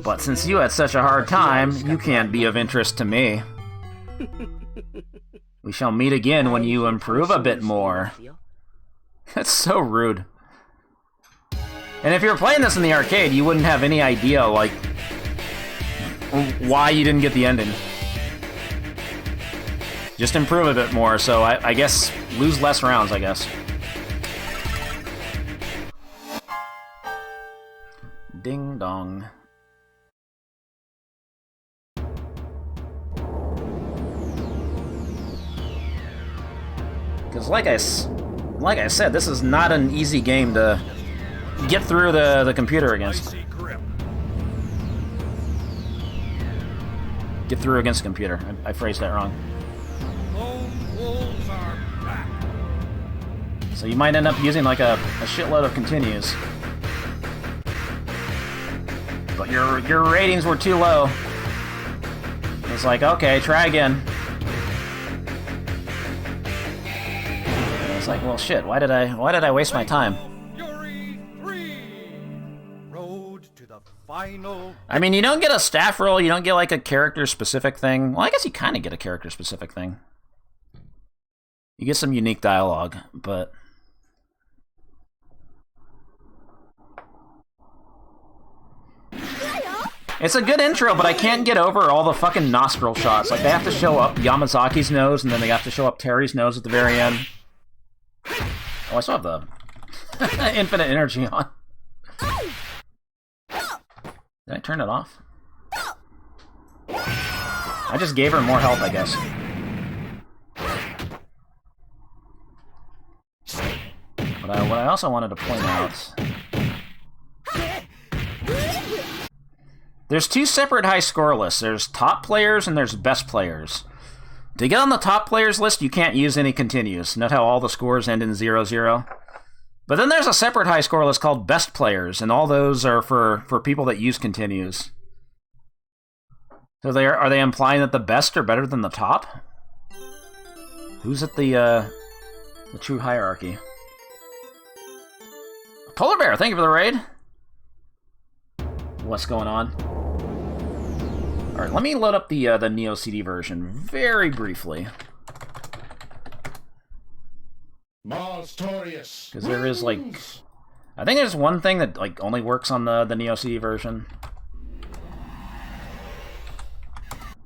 But since you had such a hard time, you can't be of interest to me. We shall meet again when you improve a bit more. That's so rude. And if you were playing this in the arcade, you wouldn't have any idea, like, why you didn't get the ending. Just improve a bit more, so I guess lose less rounds, I guess. Ding dong. Because like I said, this is not an easy game to get through the computer against. Get through against the computer. I phrased that wrong. So you might end up using like a shitload of continues. But your ratings were too low. It's like, okay, try again. And it's like, well, shit. Why did I waste my time? I mean, you don't get a staff roll. You don't get like a character-specific thing. Well, I guess you kind of get a character-specific thing. You get some unique dialogue, but it's a good intro, but I can't get over all the fucking nostril shots. Like, they have to show up Yamazaki's nose, and then they have to show up Terry's nose at the very end. Oh, I still have the infinite energy on. Did I turn it off? I just gave her more health, I guess. But what I also wanted to point out... There's two separate high score lists. There's top players and there's best players. To get on the top players list, you can't use any continues. Note how all the scores end in 0-0. But then there's a separate high score list called best players, and all those are for people that use continues. So are they implying that the best are better than the top? Who's at the true hierarchy? Polar Bear, thank you for the raid. What's going on? Alright, let me load up the Neo CD version very briefly. Because there is, like... I think there's one thing that, like, only works on the Neo CD version.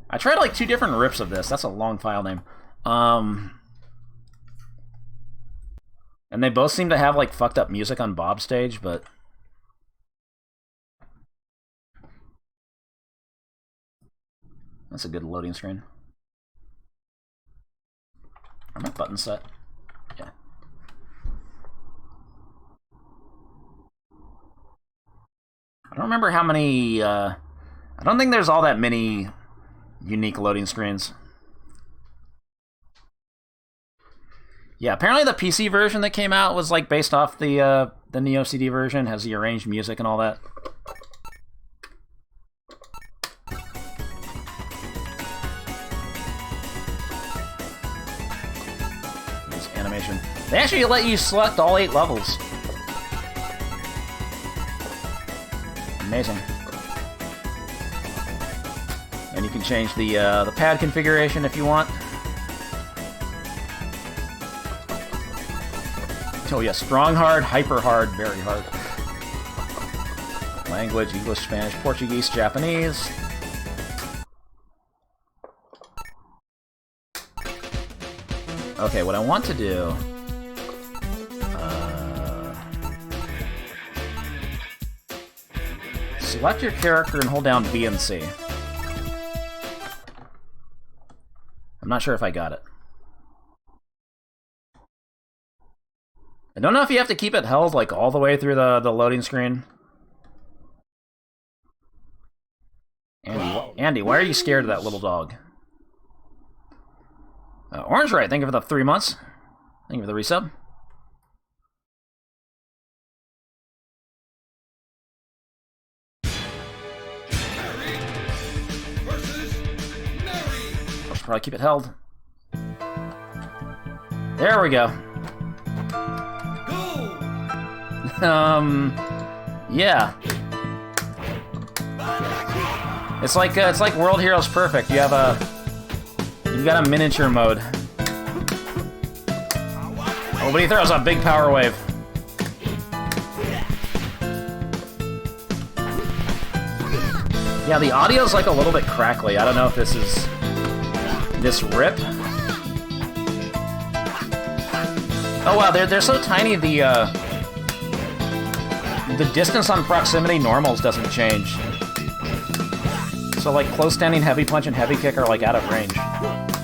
I tried, like, 2 different rips of this. That's a long file name. And they both seem to have, like, fucked up music on Bob's stage, but... That's a good loading screen. Are my buttons set? Yeah. I don't remember how many... I don't think there's all that many unique loading screens. Yeah, apparently the PC version that came out was like based off the Neo CD version, has the arranged music and all that. This animation. They actually let you select all 8 levels. Amazing. And you can change the pad configuration if you want. Oh yeah, strong hard, hyper hard, very hard. Language, English, Spanish, Portuguese, Japanese. Okay, what I want to do... select your character and hold down B and C. I'm not sure if I got it. I don't know if you have to keep it held like all the way through the loading screen. Andy, why are you scared of that little dog? Orange Right, thank you for the 3 months. Thank you for the resub. I should probably keep it held. There we go. Yeah. It's like World Heroes Perfect. You've got a miniature mode. Oh, but he throws a big power wave. Yeah, the audio's like a little bit crackly. I don't know if this is this rip. Oh wow, they're so tiny. The distance on proximity normals doesn't change. So like close standing heavy punch and heavy kick are like out of range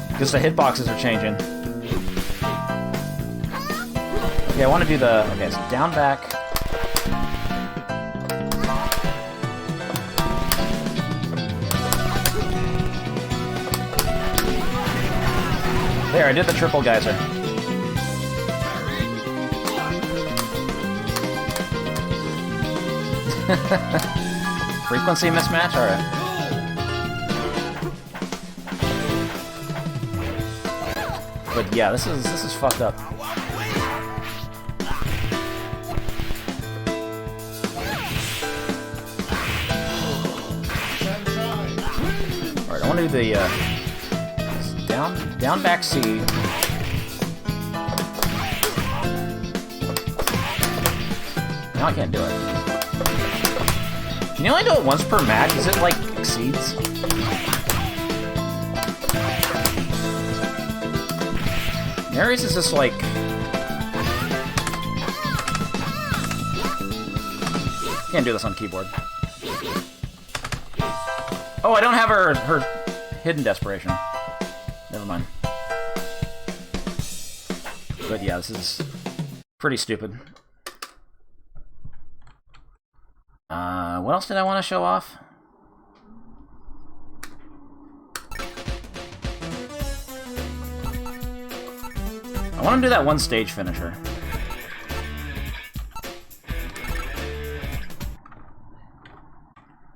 because the hitboxes are changing. Okay, I want to do the okay. So down back. There, I did the triple geyser. Frequency mismatch? Alright. But yeah, this is fucked up. Alright, I want to do the down back C. Now I can't do it. Can you only do it once per match? Is it like exceeds? Mary's is just like can't do this on keyboard. Oh, I don't have her hidden desperation. Never mind. But yeah, this is pretty stupid. What else did I want to show off? I want to do that one stage finisher.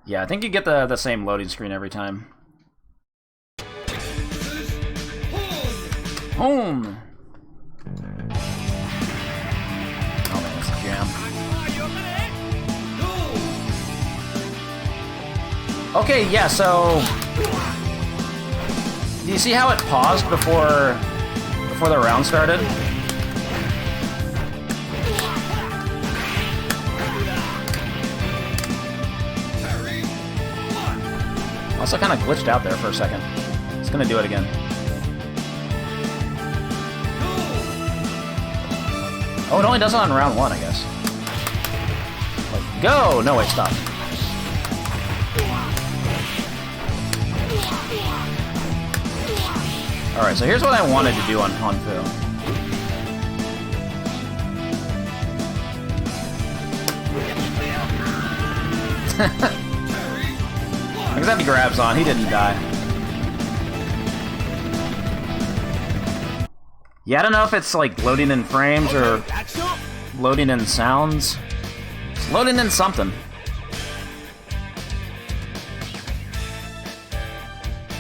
Yeah, I think you get the same loading screen every time. Home! Oh man, that's a jam. Okay, yeah, so... Do you see how it paused before the round started? Also kind of glitched out there for a second. It's gonna do it again. Oh, it only does it on round 1, I guess. Like, go! No, wait, stop. Alright, so here's what I wanted to do on Hanfu. Because that grabs on, he didn't die. Yeah, I don't know if it's like loading in frames or loading in sounds. It's loading in something.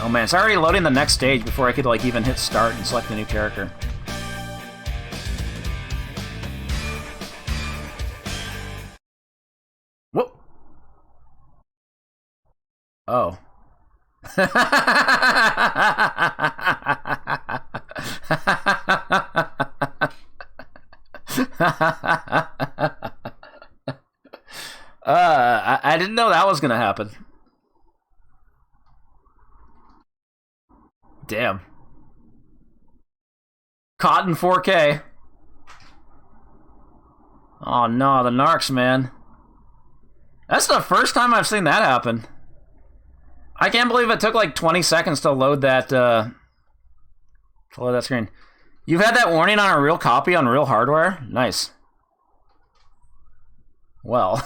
Oh man, it's already loading the next stage before I could like even hit start and select a new character. Whoop! Oh. I didn't know that was gonna happen. Damn. Caught in 4K. Oh no, the narcs, man. That's the first time I've seen that happen. I can't believe it took like 20 seconds to load that screen. You've had that warning on a real copy on real hardware? Nice. Well.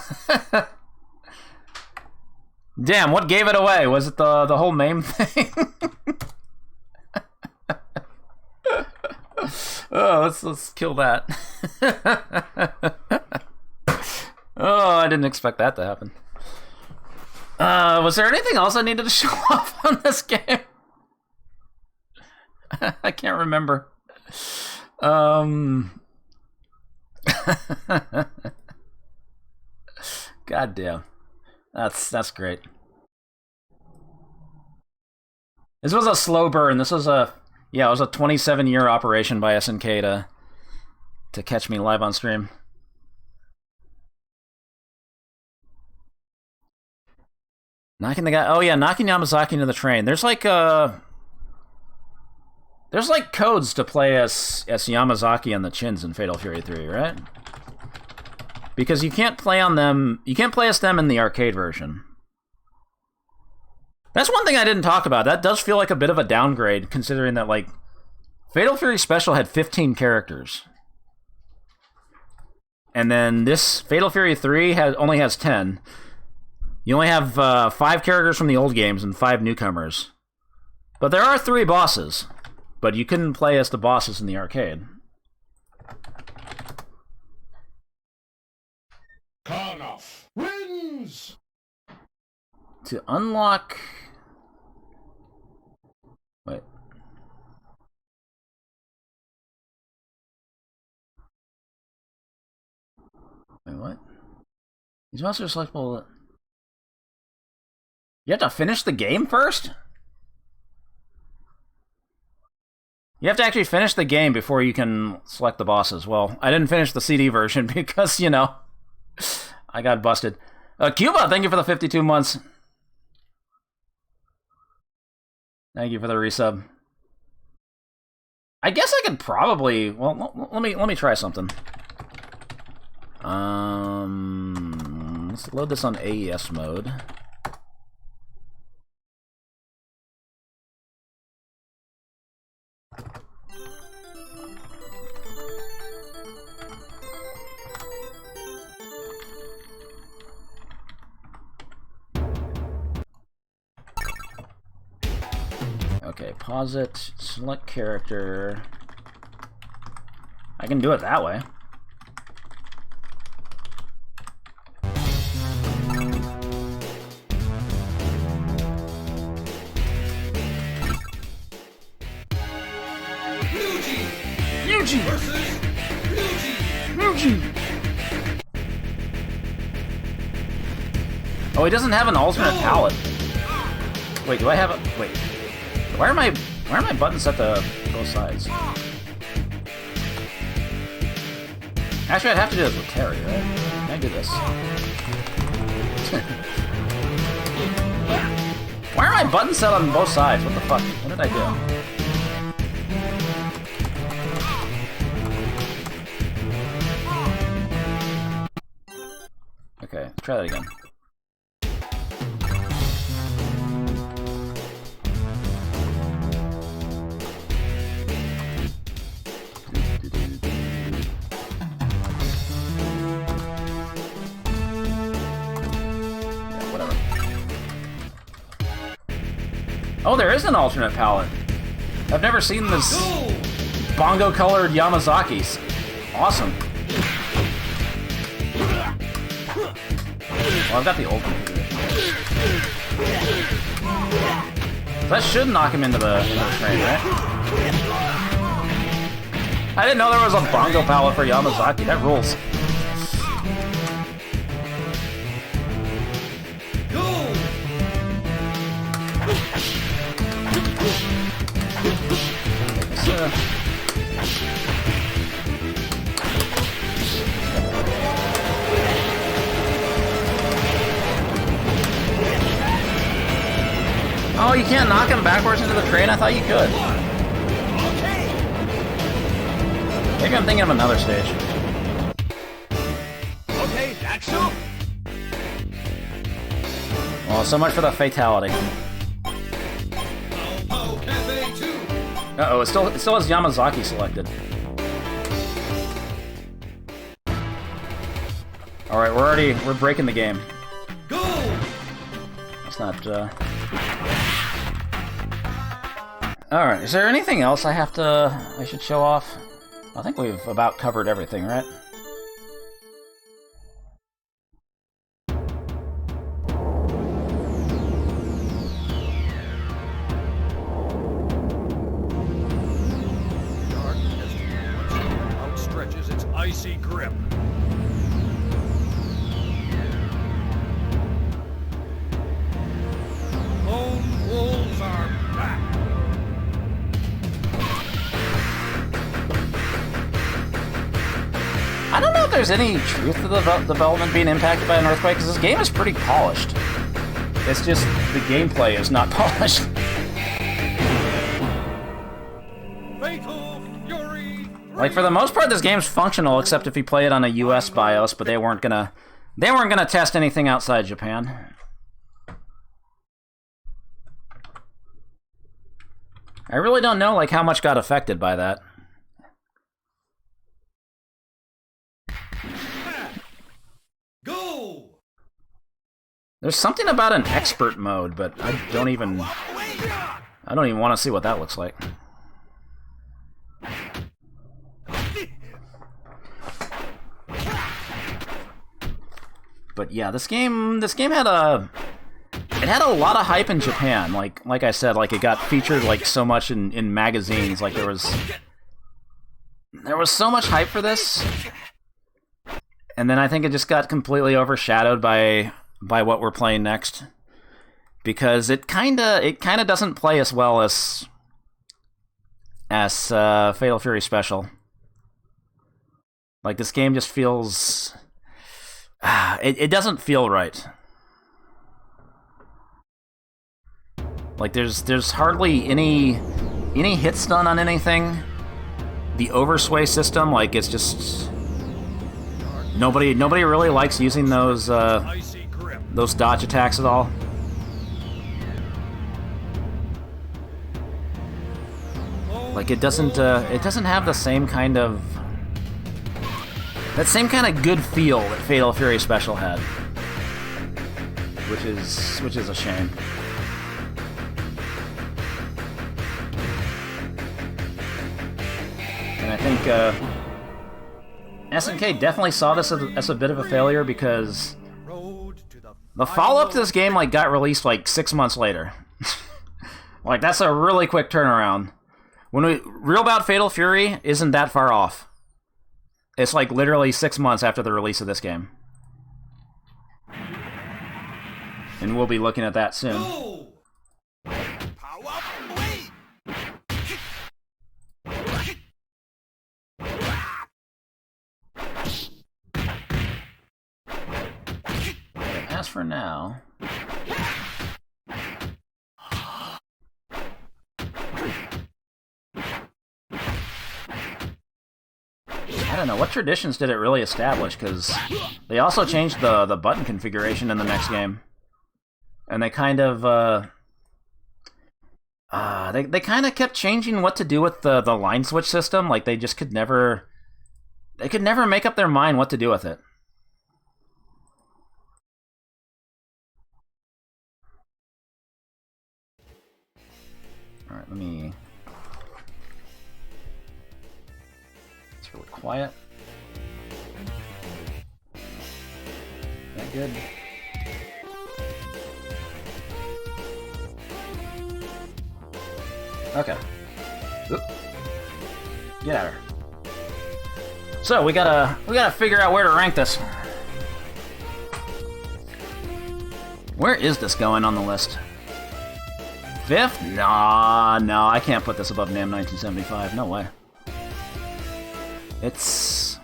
Damn, what gave it away? Was it the whole MAME thing? Oh, let's kill that. Oh, I didn't expect that to happen. Was there anything else I needed to show off on this game? I can't remember. God damn. That's great. This was a slow burn. This was it was a 27-year operation by SNK to catch me live on stream. Knocking the guy. Oh yeah, knocking Yamazaki into the train. There's like codes to play as Yamazaki and the Chins in Fatal Fury 3, right? Because you can't play on them. You can't play as them in the arcade version. That's one thing I didn't talk about. That does feel like a bit of a downgrade, considering that like Fatal Fury Special had 15 characters. And then this Fatal Fury 3 only has 10. You only have 5 characters from the old games and 5 newcomers. But there are 3 bosses. But you couldn't play as the bosses in the arcade. Karnoff wins! To unlock... Wait. Wait, what? These monsters are selectable... You have to finish the game first? You have to actually finish the game before you can select the bosses. Well, I didn't finish the CD version because, you know, I got busted. Cuba, thank you for the 52 months. Thank you for the resub. I guess I could probably... Well, let me try something. Let's load this on AES mode. Okay, pause it, select character. I can do it that way. Ryuji versus Ryuji. Oh, he doesn't have an alternate palette. Wait, do I have a... Wait. Why are my buttons set to both sides? Actually, I'd have to do this with Terry, right? Can I do this? Why are my buttons set on both sides? What the fuck? What did I do? Okay, let's try that again. Oh, there is an alternate palette. I've never seen this bongo-colored Yamazakis. Awesome. Well, I've got the old configuration. That should knock him into the train, right? I didn't know there was a bongo palette for Yamazaki. That rules. Oh, you can't knock him backwards into the train? I thought you could. Maybe I'm thinking of another stage. Okay, that's all. Well, so much for the fatality. Uh-oh, it still has Yamazaki selected. Alright, we're breaking the game. Go! That's not, Alright, is there anything else I should show off? I think we've about covered everything, right? Outstretches its icy grip. Lone wolves are back. I don't know if there's any truth to the development being impacted by an earthquake, because this game is pretty polished. It's just the gameplay is not polished. Fatal Fury. Like, for the most part, this game's functional, except if you play it on a US BIOS, but they weren't gonna test anything outside Japan. I really don't know, like, how much got affected by that. Go. There's something about an expert mode, but I don't even want to see what that looks like. But yeah, this game had a lot of hype in Japan. Like I said, like it got featured like so much in magazines. Like there was so much hype for this, and then I think it just got completely overshadowed by what we're playing next, because it kinda doesn't play as well as Fatal Fury Special. Like this game just feels it doesn't feel right. Like there's hardly any hits done on anything. The oversway system, like it's just nobody really likes using those dodge attacks at all. Like it doesn't have the same kind of good feel that Fatal Fury Special had, which is a shame. And I think SNK definitely saw this as a bit of a failure, because the follow-up to this game like got released like 6 months later. Like that's a really quick turnaround. Real Bout Fatal Fury isn't that far off. It's like literally 6 months after the release of this game. And we'll be looking at that soon. As for now, I don't know, what traditions did it really establish? Because they also changed the button configuration in the next game, and they kind of they kind of kept changing what to do with the line switch system. Like they just could never make up their mind what to do with it. All right, it's really quiet. That good? Okay. Oop. Get at her. So we gotta figure out where to rank this. Where is this going on the list? 5th? No, I can't put this above NAM 1975. No way. Let's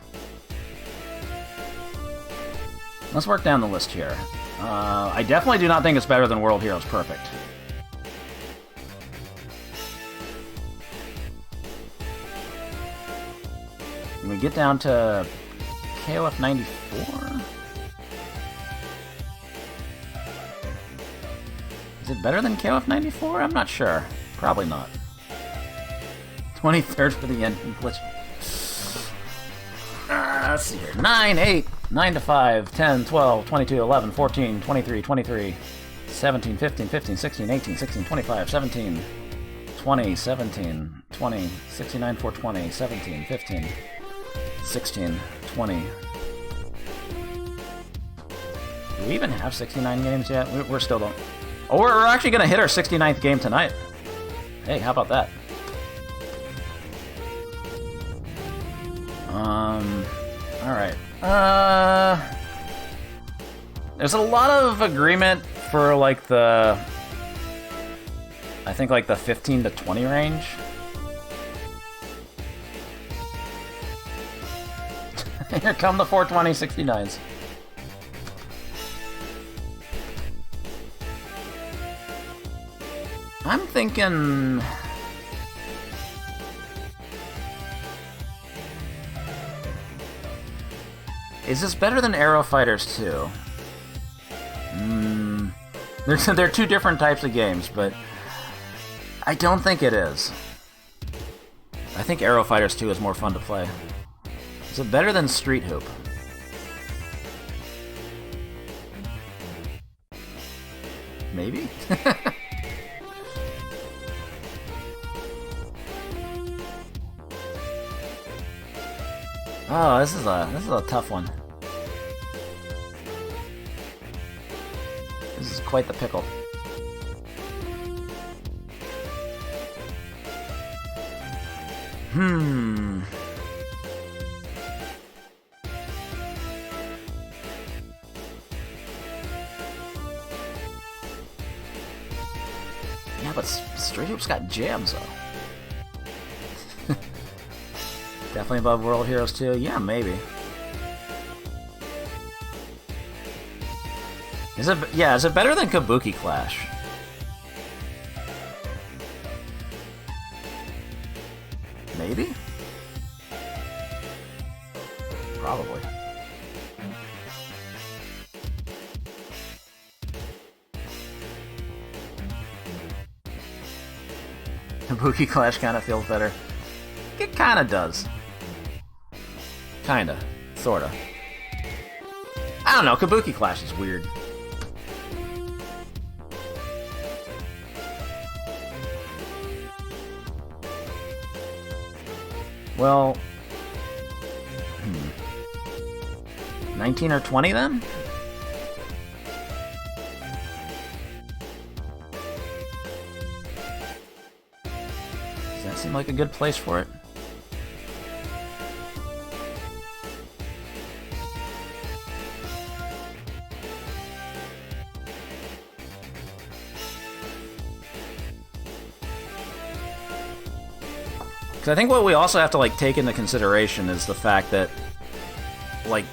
work down the list here. I definitely do not think it's better than World Heroes Perfect. When we get down to KOF 94? Is it better than KOF 94? I'm not sure. Probably not. 23rd for the ending glitch. Let's see here. 9, 8, 9 to 5, 10, 12, 22, 11, 14, 23, 23, 17, 15, 15, 16, 18, 16, 25, 17, 20, 17, 20, 69, 420, 17, 15, 16, 20. Do we even have 69 games yet? We're still don't. Oh, we're actually going to hit our 69th game tonight. Hey, how about that? Alright. There's a lot of agreement for, like, I think, like, the 15 to 20 range. Here come the 420 69s. I'm thinking... Is this better than Aero Fighters 2? They're two different types of games, but I don't think it is. I think Aero Fighters 2 is more fun to play. Is it better than Street Hoop? Maybe? Oh, this is a tough one. This is quite the pickle. Yeah, but Street Hoop's got jams, though. Definitely above World Heroes 2? Yeah, maybe. Is it better than Kabuki Clash? Maybe? Probably. Kabuki Clash kind of feels better. It kind of does. Kinda. Sorta. I don't know, Kabuki Clash is weird. Well... 19 or 20 then? Does that seem like a good place for it? I think what we also have to like take into consideration is the fact that like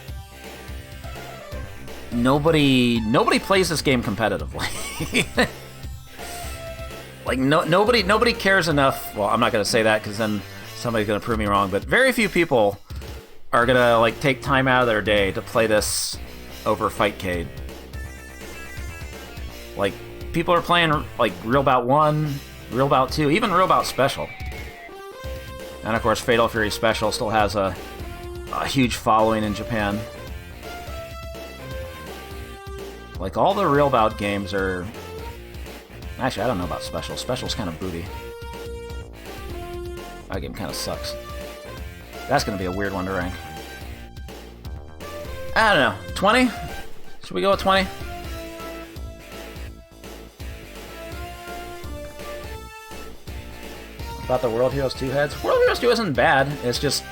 nobody plays this game competitively. Like nobody cares enough. Well, I'm not going to say that because then somebody's going to prove me wrong. But very few people are going to like take time out of their day to play this over Fightcade. Like people are playing like Real Bout 1, Real Bout 2, even Real Bout Special. And of course, Fatal Fury Special still has a huge following in Japan. Like, all the Real Bout games are... Actually, I don't know about Special. Special's kind of booty. That game kind of sucks. That's going to be a weird one to rank. I don't know. 20? Should we go with 20? About the World Heroes 2 heads? World Heroes 2 isn't bad, it's just...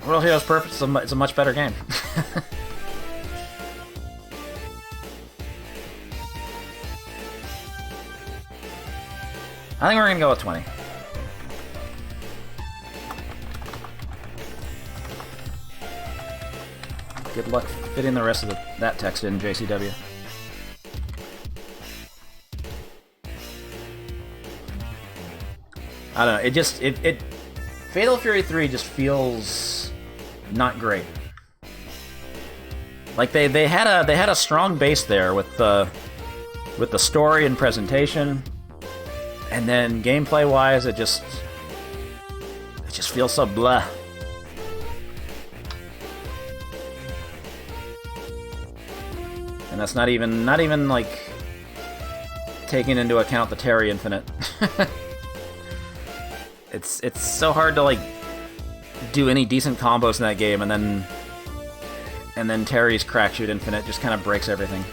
World Heroes Perfect is a much better game. I think we're gonna go with 20. Good luck fitting the rest of that text in, JCW. I don't know, it Fatal Fury 3 just feels not great. Like they had a strong base there with the story and presentation, and then gameplay wise it just feels so blah. And that's not even like taking into account the Terry Infinite. It's so hard to like do any decent combos in that game, and then Terry's Crack Shoot Infinite just kind of breaks everything.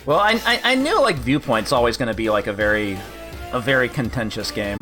Well, I knew like Viewpoint's always going to be like a very contentious game.